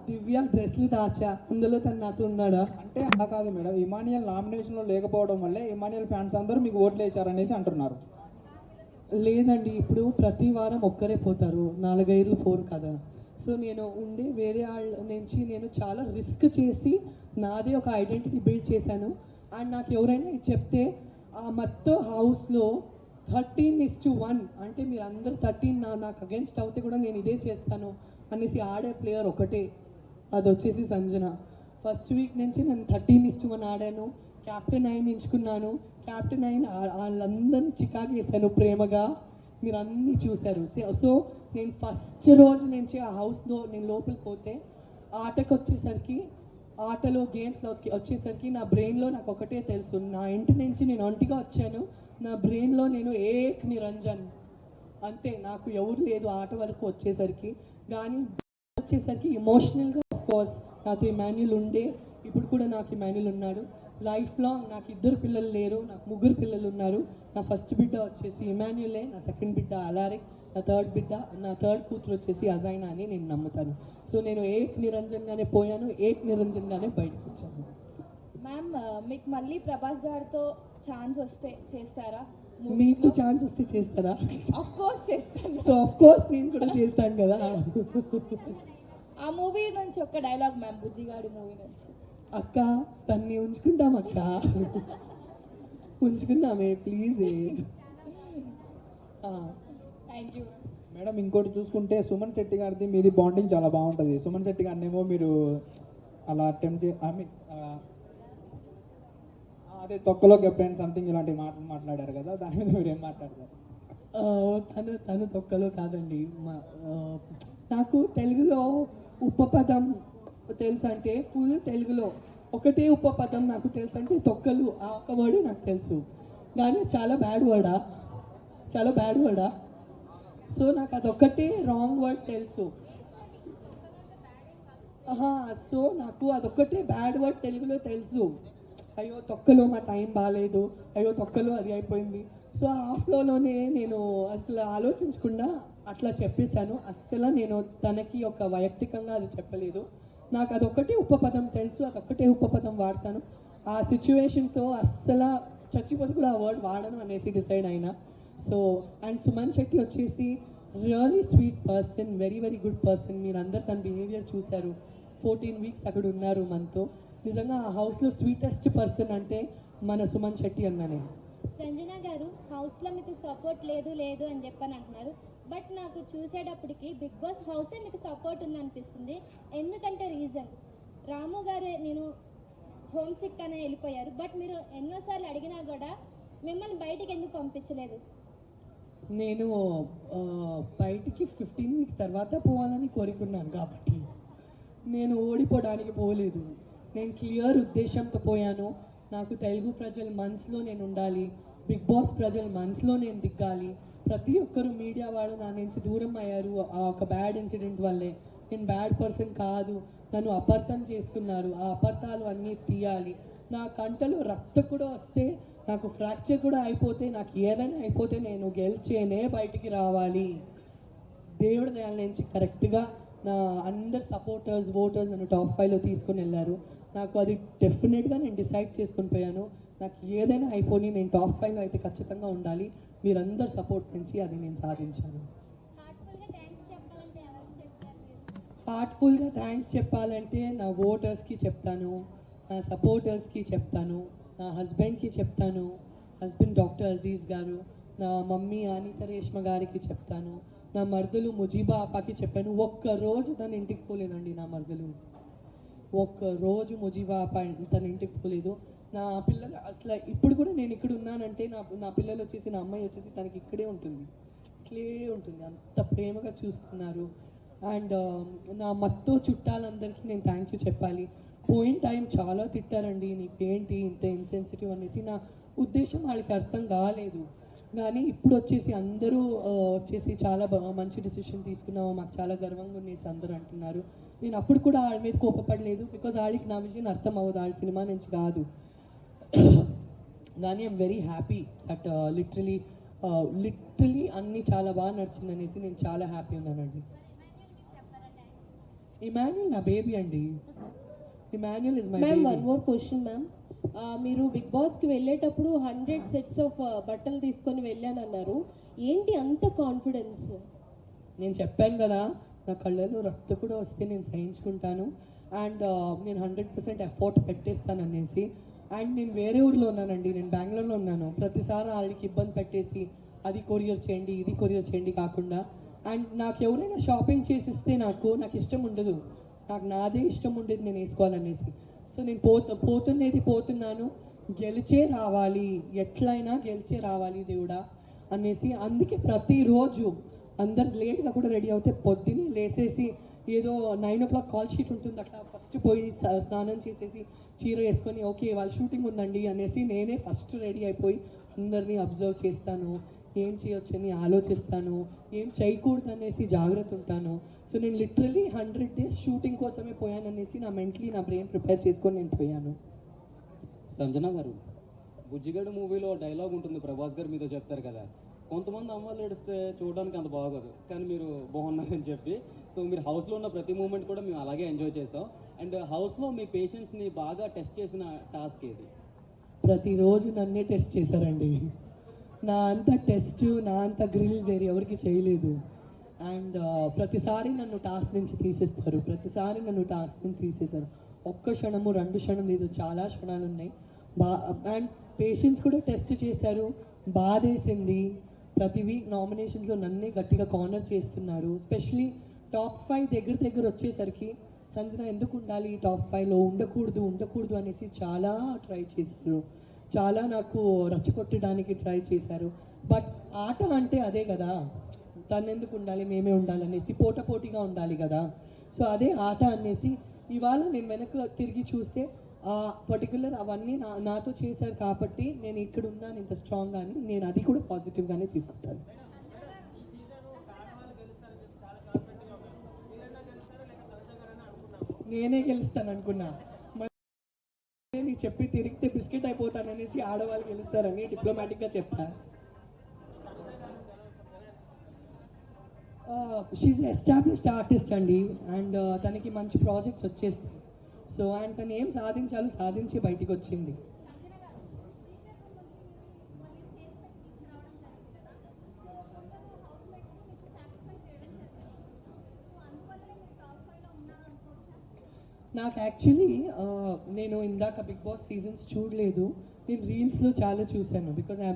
దివ్య డ్రెస్లు దాచా, అందులో తను నాతో ఉన్నాడా? అంటే అలా కాదు మేడం, ఇమానియల్ నామినేషన్లో లేకపోవడం వల్లే ఇమానియల్ ఫ్యాన్స్ అందరూ మీకు ఓట్లు వేశారనేసి అంటున్నారు. లేదండి, ఇప్పుడు ప్రతి వారం ఒక్కరే పోతారు, 4-5 పోరు కదా. సో నేను ఉండే వేరే వాళ్ళ నుంచి నేను చాలా రిస్క్ చేసి నాదే ఒక ఐడెంటిటీ బిల్డ్ చేశాను. అండ్ నాకు ఎవరైనా ఇది చెప్తే ఆ మొత్తం హౌస్లో 13:1 అంటే మీరు అందరు 13 నాకు అగేన్స్ట్ అవుతే కూడా నేను ఇదే చేస్తాను అనేసి ఆడే ప్లేయర్ ఒకటే, అది వచ్చేసి సంజన. ఫస్ట్ వీక్ నుంచి నేను 13:1 ఆడాను, క్యాప్టెన్ అయిన ఎంచుకున్నాను. క్యాప్టెన్ అయిన వాళ్ళందరినీ చికాకు చేశాను ప్రేమగా, మీరు అన్నీ చూశారు. సో నేను ఫస్ట్ రోజు నుంచి ఆ హౌస్లో నేను లోపలికి పోతే ఆటకు వచ్చేసరికి, ఆటలో గేమ్స్లో వచ్చేసరికి నా బ్రెయిన్లో నాకు ఒకటే తెలుసు, నా ఇంటి నుంచి నేను ఒంటిగా వచ్చాను, నా బ్రెయిన్లో నేను ఏక్ నిరంజన్ అంతే, నాకు ఎవరు లేదు ఆట వరకు వచ్చేసరికి. కానీ వచ్చేసరికి ఎమోషనల్గా ఆఫ్కోర్స్ నాకు ఇమాన్యుల్ ఉండే, ఇప్పుడు కూడా నాకు ఇమాన్యుల్ ఉన్నాడు. లైఫ్ లాంగ్ నాకు 2 పిల్లలు లేరు, నాకు 3 పిల్లలు ఉన్నారు. నా ఫస్ట్ బిడ్డ వచ్చేసి ఇమాన్యులే, నా సెకండ్ బిడ్డ అలారిక్, నా థర్డ్ కూతురు వచ్చేసి అజైనా అని నేను నమ్ముతాను. సో నేను ఏక్ నిరంజన్గానే పోయాను, ఏక్ నిరంజన్గానే బయటకు వచ్చాను. మ్యామ్, మీకు మళ్ళీ ప్రభాస్ గారితో ఛాన్స్ వస్తే చేస్తారా? మీకు ఛాన్స్ వస్తే చేస్తారా? ఆఫ్ కోర్స్ చేస్తాను. సో ఆఫ్ కోర్స్ నేను కూడా చేస్తాను కదా. ఆ మూవీ నుంచి ఒక డైలాగ్ మ్యామ్, బుజ్జిగాడి మూవీ నుంచి. అక్క తన్ని ఉంచుకుంటాం అక్క, ఉంచుకుందామే ప్లీజ్. Thank you. మేడం ఇంకోటి చూసుకుంటే సుమన్ శెట్టి గారిది మీది బాండింగ్ చాలా బాగుంటుంది. సుమన్ శెట్టి గారినేమో మీరు అలా అటెంప్ట్ అదే తొక్కలో కెప్టెన్ సంథింగ్ ఇలాంటి మాటలు మాట్లాడారు కదా, దాని మీద మీరు ఏం మాట్లాడతారు? తను తొక్కలో కాదండి. నాకు తెలుగులో ఉపపదం తెలుసు అంటే ఫుల్ తెలుగులో ఒకటే ఉపపదం నాకు తెలుసు అంటే తొక్కలు, ఆ ఒక వర్డ్ నాకు తెలుసు. కానీ చాలా బ్యాడ్ వర్డా. సో నాకు అదొక్కటే రాంగ్ వర్డ్ తెలుసు. సో నాకు అదొక్కటే బ్యాడ్ వర్డ్ తెలుగులో తెలుసు. అయ్యో తొక్కలో మా టైం బాగాలేదు, అయ్యో తొక్కలో అది అయిపోయింది. సో ఆ ఫ్లోలోనే నేను అసలు ఆలోచించకుండా అట్లా చెప్పేశాను. అసలు నేను తనకి ఒక వైయక్తికంగా అది చెప్పలేదు. నాకు అదొక్కటే ఉపపదం తెలుసు, అదొక్కటే ఉపపదం వాడతాను. ఆ సిచ్యువేషన్తో అస్సలు చచ్చిపోతే కూడా ఆ వర్డ్ వాడను అనేసి డిసైడ్ అయినా. సో అండ్ సుమన్ శెట్టి వచ్చేసి really sweet person, very very good person. మీరు అందరు తన బిహేవియర్ చూశారు. 14 వీక్స్ అక్కడ ఉన్నారు మనతో. నిజంగా ఆ హౌస్లో స్వీటెస్ట్ పర్సన్ అంటే మన సుమన్ శెట్టి అన్ననే. సంజన గారు, హౌస్లో మీకు సపోర్ట్ లేదు అని చెప్పని అంటున్నారు. బట్ నాకు చూసేటప్పటికి బిగ్ బాస్ హౌసే మీకు సపోర్ట్ ఉందనిపిస్తుంది. ఎందుకంటే రీజన్, రాము గారు నేను హోమ్ సిక్ అనే వెళ్ళిపోయారు. బట్ మీరు ఎన్నోసార్లు అడిగినా కూడా మిమ్మల్ని బయటికి ఎందుకు పంపించలేదు? నేను బయటికి 15 వీక్స్ తర్వాత పోవాలని కోరుకున్నాను కాబట్టి నేను ఓడిపోవడానికి పోలేదు. నేను క్లియర్ ఉద్దేశంతో పోయాను. నాకు తెలుగు ప్రజల మనసులో నేను ఉండాలి, బిగ్ బాస్ ప్రజల మనసులో నేను దిగాలి. ప్రతి ఒక్కరు మీడియా వాళ్ళు నా నుంచి దూరం అయ్యారు ఆ ఒక బ్యాడ్ ఇన్సిడెంట్ వల్లే. నేను బ్యాడ్ పర్సన్ కాదు, నన్ను అపార్థం చేసుకున్నారు. ఆ అపార్థాలు అన్నీ తీయాలి. నా కంటలో రక్తం కూడా వస్తే, నాకు ఫ్రాక్చర్ కూడా అయిపోతే, నాకు ఏదైనా అయిపోతే నేను గెలిచేనే బయటికి రావాలి. దేవుడి దయాల నుంచి కరెక్ట్గా నా అందరు సపోర్టర్స్, ఓటర్స్ నన్ను టాప్ 5లో తీసుకొని వెళ్ళారు. నాకు అది డెఫినెట్గా నేను డిసైడ్ చేసుకొని పోయాను. నాకు ఏదైనా అయిపోయి నేను టాప్ 5లో అయితే ఖచ్చితంగా ఉండాలి. మీరందరు సపోర్ట్ నుంచి అది నేను సాధించాను. హార్ట్ఫుల్గా థ్యాంక్స్ చెప్పాలంటే నా ఓటర్స్కి చెప్తాను, నా సపోర్టర్స్కి చెప్తాను, నా హస్బెండ్కి చెప్తాను, హస్బెండ్ డాక్టర్ అజీజ్ గారు, నా మమ్మీ అనిత రేష్మ గారికి చెప్తాను, నా మర్దలు ముజీబా అప్పకి చెప్పాను. ఒక్కరోజు తన ఇంటికి పోలేదండి నా మర్దలు, ఒక్కరోజు ముజీబా అప్ప తన ఇంటికి పోలేదు. నా పిల్లలు అసలు ఇప్పుడు కూడా నేను ఇక్కడ ఉన్నానంటే నా పిల్లలు వచ్చేసి, నా అమ్మాయి వచ్చేసి తనకి ఇక్కడే ఉంటుంది, ఇట్లే ఉంటుంది. అంత ప్రేమగా చూసుకున్నారు. అండ్ నా మొత్తం చుట్టాలందరికీ నేను థ్యాంక్ యూ చెప్పాలి. పోయిన టైం చాలా తిట్టారండి, నీకేంటి ఇంత ఇన్సెన్సిటివ్ అనేసి. నా ఉద్దేశం వాళ్ళకి అర్థం కాలేదు. కానీ ఇప్పుడు వచ్చేసి అందరూ వచ్చేసి చాలా మంచి డిసిషన్ తీసుకున్నాము, మాకు చాలా గర్వంగా ఉండేసి అందరూ అంటున్నారు. నేను అప్పుడు కూడా వాళ్ళ మీద కోపపడలేదు, బికాజ్ వాళ్ళకి నా విజయం అర్థం అవ్వదు, వాళ్ళ సినిమా నుంచి కాదు. కానీ I'm very happy that literally అన్నీ చాలా బాగా నడిచింది అనేసి నేను చాలా హ్యాపీ ఉన్నానండి. ఇమాన్యుల్ నా బేబీ అండి. Emmanuel is my ma'am, one baby. More question ma'am. మీరు బిగ్ బాస్కి వెళ్ళేటప్పుడు 100 సెట్స్ ఆఫ్ బట్టలు తీసుకొని వెళ్ళానన్నారు. ఏంటి అంత కాన్ఫిడెన్స్? నేను చెప్పాను కదా, నా కళ్ళలో రక్త కూడా వస్తే నేను సహించుకుంటాను. అండ్ నేను 100% ఎఫర్ట్ పెట్టేస్తాను అనేసి. అండ్ నేను వేరే ఊరిలో ఉన్నానండి, నేను బెంగళూరులో ఉన్నాను. ప్రతిసారి వాళ్ళకి ఇబ్బంది పెట్టేసి అది కొరియర్ చేయండి, ఇది కొరియర్ చేయండి కాకుండా, అండ్ నాకు ఎవరైనా షాపింగ్ చేసిస్తే నాకు ఇష్టం ఉండదు, నాకు నాదే ఇష్టం ఉండేది నేను వేసుకోవాలనేసి. సో నేను పోతున్నాను, గెలిచే రావాలి, ఎట్లయినా గెలిచే రావాలి దేవుడా అనేసి. అందుకే ప్రతిరోజు అందరు లేట్గా కూడా రెడీ అవుతే పొద్దున్నే లేసేసి ఏదో 9 o'clock కాల్ షీట్ ఉంటుంది, అట్లా ఫస్ట్ పోయి స్నానం చేసేసి చీర వేసుకొని ఓకే వాళ్ళ షూటింగ్ ఉందండి అనేసి నేనే ఫస్ట్ రెడీ అయిపోయి అందరినీ అబ్జర్వ్ చేస్తాను, ఏం చేయొచ్చని ఆలోచిస్తాను, ఏం చేయకూడదు అనేసి జాగ్రత్త ఉంటాను. సో నేను లిటరలీ 100 days షూటింగ్ కోసమే పోయాను అనేసి నా మెంటలీ నా బ్రెయిన్ ప్రిపేర్ చేసుకొని నేను పోయాను. సంజన గారు, బుజ్జిగడు మూవీలో డైలాగ్ ఉంటుంది, ప్రభాస్ గారు మీతో చెప్తారు కదా, కొంతమంది అమ్మాయిలు ఏడిస్తే చూడడానికి అంత బాగోదు, కానీ మీరు బాగున్నారని చెప్పి. సో మీరు హౌస్లో ఉన్న ప్రతి మూమెంట్ కూడా మేము అలాగే ఎంజాయ్ చేస్తాం. అండ్ హౌస్లో మీ పేషెంట్స్ని బాగా టెస్ట్ చేసిన టాస్క్ ఏది? ప్రతిరోజు నన్నే టెస్ట్ చేశారండి. నా అంత టెస్ట్, నా అంత గ్రిల్ వేరే ఎవరికి చేయలేదు. అండ్ ప్రతిసారి నన్ను టాస్క్ నుంచి తీసేస్తారు, ఒక్క క్షణము 2 క్షణం లేదు, చాలా క్షణాలు ఉన్నాయి. అండ్ పేషెంట్స్ కూడా టెస్ట్ చేశారు, బాధేసింది. ప్రతి వీక్ నామినేషన్స్లో నన్నే గట్టిగా కార్నర్ చేస్తున్నారు. ఎస్పెషలీ టాప్ 5 దగ్గర వచ్చేసరికి సంజన ఎందుకు ఉండాలి టాప్ 5లో, ఉండకూడదు అనేసి చాలా ట్రై చేశారు, చాలా నాకు రచ్చగొట్టడానికి ట్రై చేశారు. బట్ ఆట అంటే అదే కదా, తను ఎందుకు ఉండాలి మేమే ఉండాలనేసి పోటాపోటీగా ఉండాలి కదా. సో అదే ఆట అనేసి ఇవాళ నేను వెనక్కి తిరిగి చూస్తే పర్టికులర్ అవన్నీ నాతో చేశారు కాబట్టి నేను ఇక్కడ ఉన్నాను ఇంత స్ట్రాంగ్గా అని, నేను అది కూడా పాజిటివ్గానే తీసుకుంటాను. నేనే గెలుస్తాను అనుకున్నా, నీకు చెప్పి తిరిగితే బిస్కెట్ అయిపోతాననేసి ఆడవాళ్ళు గెలుస్తారని డిప్లొమాటిక్గా చెప్పా. షీఈ్ ఎస్టాబ్లిష్డ్ ఆర్టిస్ట్ అండి, అండ్ తనకి మంచి ప్రాజెక్ట్స్ వచ్చేస్తాయి. సో అండ్ తను ఏం సాధించాలో సాధించి బయటికి వచ్చింది. నాకు యాక్చువల్లీ నేను ఇందాక బిగ్ బాస్ సీజన్స్ చూడలేదు, నేను రీల్స్లో చాలా చూశాను. బికాజ్ ఐ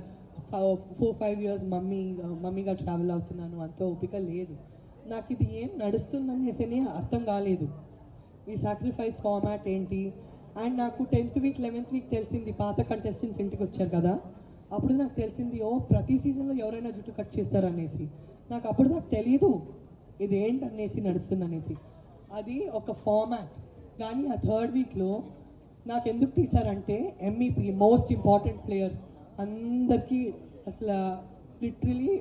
4-5 years మమ్మీగా ట్రావెల్ అవుతున్నాను, అంత ఓపిక లేదు నాకు. ఇది ఏం నడుస్తుందనేసి అర్థం కాలేదు, ఈ సాక్రిఫైస్ ఫార్మాట్ ఏంటి. అండ్ నాకు 10th week 11th week తెలిసింది, పాత కంటెస్టెంట్స్ ఇంటికి వచ్చారు కదా, అప్పుడు నాకు తెలిసింది ప్రతి సీజన్లో ఎవరైనా జుట్టు కట్ చేస్తారనేసి. నాకు అప్పుడు నాకు తెలీదు ఇది ఏంటనేసి నడుస్తుందనేసి. అది ఒక ఫార్మాట్. కానీ ఆ 3rd weekలో నాకు ఎందుకు తీశారంటే MEP మోస్ట్ ఇంపార్టెంట్ ప్లేయర్, అందరికీ అసలు లిటరలీ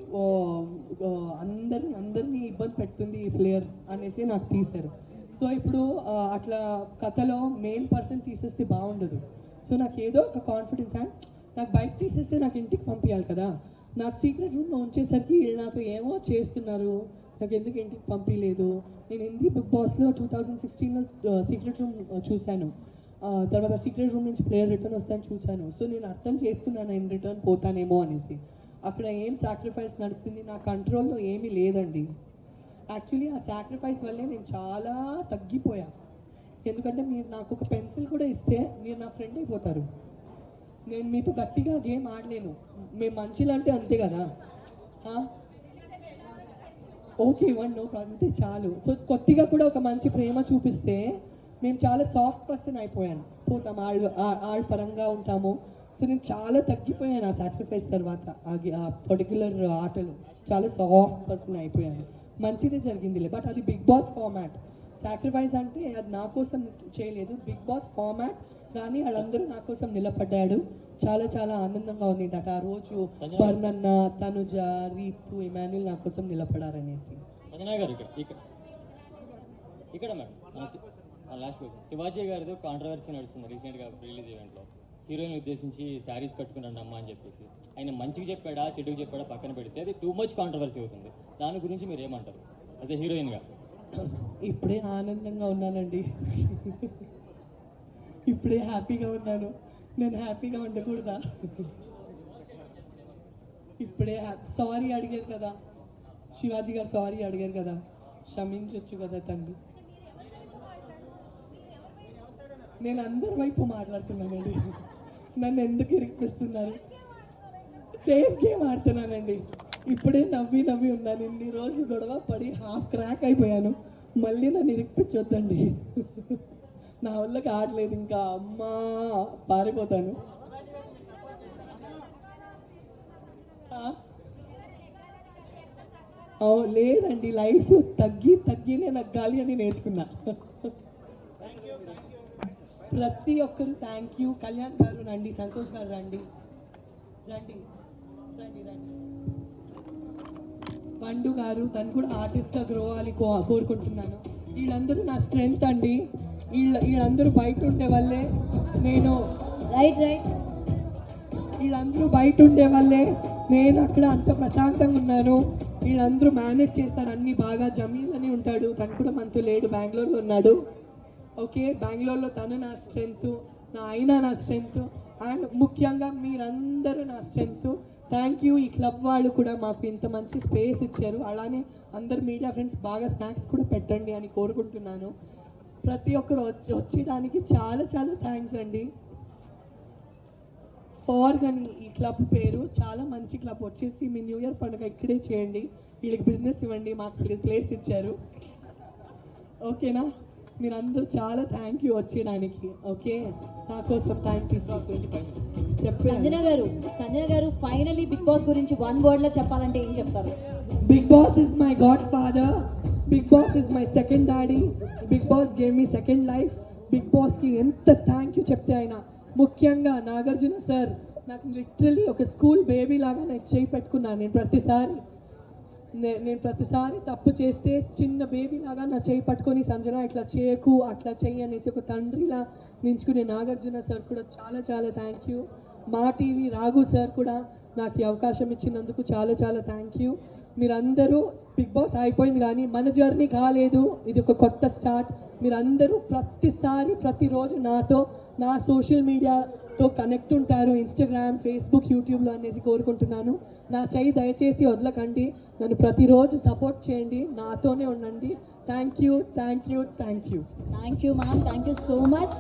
అందరినీ ఇబ్బంది పెడుతుంది ఈ ప్లేయర్ అనేసి నాకు తీశారు. సో ఇప్పుడు అట్లా కథలో మెయిన్ పర్సన్ తీసేస్తే బాగుండదు. సో నాకు ఏదో ఒక కాన్ఫిడెన్స్, అండ్ నాకు బయట తీసేస్తే నాకు ఇంటికి పంపించాలి కదా. నాకు సీక్రెట్ రూమ్లో ఉంచేసరికి వీళ్ళు నాతో ఏమో చేస్తున్నారు, నాకు ఎందుకు ఇంటికి పంపించలేదు. నేను హిందీ బిగ్ బాస్లో 2016లో సీక్రెట్ రూమ్ చూశాను. తర్వాత సీక్రెట్ రూమ్ నుంచి ప్లేయర్ రిటర్న్ వస్తాను చూశాను. సో నేను అర్థం చేసుకున్నాను నేను రిటర్న్ పోతానేమో అనేసి. అక్కడ ఏం సాక్రిఫైస్ నడుస్తుంది నా కంట్రోల్లో ఏమీ లేదండి. యాక్చువల్లీ ఆ సాక్రిఫైస్ వల్లే నేను చాలా తగ్గిపోయా. ఎందుకంటే మీరు నాకు ఒక పెన్సిల్ కూడా ఇస్తే మీరు నా ఫ్రెండ్ అయిపోతారు. నేను మీతో గట్టిగా గేమ్ ఆడలేను. మేము మంచిలంటే అంతే కదా. ఓకే ఇవ్వండి నో ప్రాబ్లం, అంతే చాలు. సో కొద్దిగా కూడా ఒక మంచి ప్రేమ చూపిస్తే మేము చాలా సాఫ్ట్ పర్సన్ అయిపోయాను. పోతాం ఆళ్ళ పరంగా ఉంటాము. సో నేను చాలా తగ్గిపోయాను ఆ సాక్రిఫైస్ తర్వాత. ఆ పర్టికులర్ ఆటలు చాలా సాఫ్ట్ పర్సన్ అయిపోయాను. మంచిదే జరిగిందిలే. బట్ అది బిగ్ బాస్ ఫార్మాట్. సాక్రిఫైస్ అంటే అది నా కోసం చేయలేదు, బిగ్ బాస్ ఫార్మాట్. కానీ వాళ్ళందరూ నా కోసం నిలబడ్డాడు. చాలా చాలా ఆనందంగా ఉంది దట్ ఆ రోజు బర్నన్న, తనుజ, రీతు, ఇమాన్యుల్ నా కోసం నిలబడారనేసి. సంజనా గారు ఇక్కడ మేడం లాస్ట్ శివాజీ గారితో కాంట్రవర్సీ నడుస్తుంది రీసెంట్గా రిలీజ్ ఈవెంట్లో. హీరోయిన్ ఉద్దేశించి శారీస్ కట్టుకుని అమ్మ అని చెప్పేసి ఆయన మంచిగా చెప్పాడా చెడుకు చెప్పాడా పక్కన పెడితే అది టూ మచ్ కాంట్రవర్సీ అవుతుంది. దాని గురించి మీరు ఏమంటారు అదే హీరోయిన్గా? ఇప్పుడే ఆనందంగా ఉన్నానండి. ఇప్పుడే హ్యాపీగా ఉన్నాను. నేను హ్యాపీగా ఉండకూడదా? ఇప్పుడే సారీ అడిగారు కదా శివాజీ గారు, సారీ అడిగారు కదా, క్షమించవచ్చు కదా తండ్రి. నేను అందరి వైపు మాట్లాడుతున్నానండి. నన్ను ఎందుకు ఇరికిపిస్తున్నారు? Safe game ఆడుతున్నానండి. ఇప్పుడే నవ్వి ఉన్నాను. ఇన్ని రోజులు గొడవ పడి హాఫ్ క్రాక్ అయిపోయాను. మళ్ళీ నన్ను ఇరికిపించొద్దండి. నా వల్లకి ఆడలేదు ఇంకా. అమ్మా పారిపోతాను. లేదండి, లైఫ్ తగ్గినే నగ్గాలి అని నేర్చుకున్నా. ప్రతి ఒక్కరు థ్యాంక్ యూ. కళ్యాణ్ గారు రండి, సంతోష్ గారు రండి. పండు గారు తను కూడా ఆర్టిస్ట్గా గ్రో అవ్వాలి కోరుకుంటున్నాను. వీళ్ళందరూ నా స్ట్రెంగ్త్ అండి. వీళ్ళందరూ బయట ఉండే వల్లే నేను వీళ్ళందరూ బయట ఉండే వల్లే నేను అక్కడ అంత ప్రశాంతంగా ఉన్నాను. వీళ్ళందరూ మేనేజ్ చేస్తారు అన్నీ బాగా. జమీల్ అని ఉంటాడు, తను కూడా మనతో లేడు, బెంగళూరులో ఉన్నాడు. ఓకే, బెంగళూరులో తను నా స్ట్రెంగ్త్, నా అయినా నా స్ట్రెంగ్త్, అండ్ ముఖ్యంగా మీరందరూ నా స్ట్రెంగ్త్. Thank you. ఈ క్లబ్ వాళ్ళు కూడా మాకు ఇంత మంచి స్పేస్ ఇచ్చారు. అలానే అందరు మీడియా ఫ్రెండ్స్ బాగా స్నాక్స్ కూడా పెట్టండి అని కోరుకుంటున్నాను. ప్రతి ఒక్కరు వచ్చేదానికి చాలా చాలా థ్యాంక్స్ అండి. ఫార్గని ఈ క్లబ్ పేరు చాలా మంచి క్లబ్. వచ్చేసి మీ న్యూ ఇయర్ పండుగ ఇక్కడే చేయండి. వీళ్ళకి బిజినెస్ ఇవ్వండి, మాకు ప్లేస్ ఇచ్చారు. ఓకేనా? మీరందరూ చాలా థ్యాంక్ యూ వచ్చేయడానికి. ఓకే, నా కోసం టైం తీసుకుంటుంది. Sanjana garu finally Bigg Boss గురించి వన్ వర్డ్ లో చెప్పాలంటే ఏం చెప్తారు? Bigg Boss is my godfather. Bigg Boss is my second daddy. Bigg Boss gave me second life. Bigg బాస్కి ఎంత థ్యాంక్ యూ చెప్తే అయినా. ముఖ్యంగా నాగార్జున సార్ నాకు లిటరలీ ఒక స్కూల్ బేబీ లాగా నేను చేయి పెట్టుకున్నాను. నేను ప్రతిసారి తప్పు చేస్తే చిన్న బేబీ లాగా నా చేయి పట్టుకొని సంజన ఇట్లా చేయకు అట్లా చెయ్యి అనేసి ఒక తండ్రిలా నించుకునే నాగార్జున సార్ కూడా చాలా చాలా థ్యాంక్ యూ. మా టీవీ రాఘు సార్ కూడా నాకు ఈ అవకాశం ఇచ్చినందుకు చాలా చాలా థ్యాంక్ యూ. మీరందరూ బిగ్ బాస్ అయిపోయింది కానీ మన జర్నీ కాలేదు, ఇది ఒక కొత్త స్టార్ట్. మీరందరూ ప్రతిరోజు నాతో నా సోషల్ మీడియాతో కనెక్ట్ ఉంటారు, ఇన్స్టాగ్రామ్, ఫేస్బుక్, యూట్యూబ్లో అనేసి కోరుకుంటున్నాను. నా చెయ్యి దయచేసి వదలకండి. నన్ను ప్రతిరోజు సపోర్ట్ చేయండి, నాతోనే ఉండండి. Thank you ma'am, thank you so much.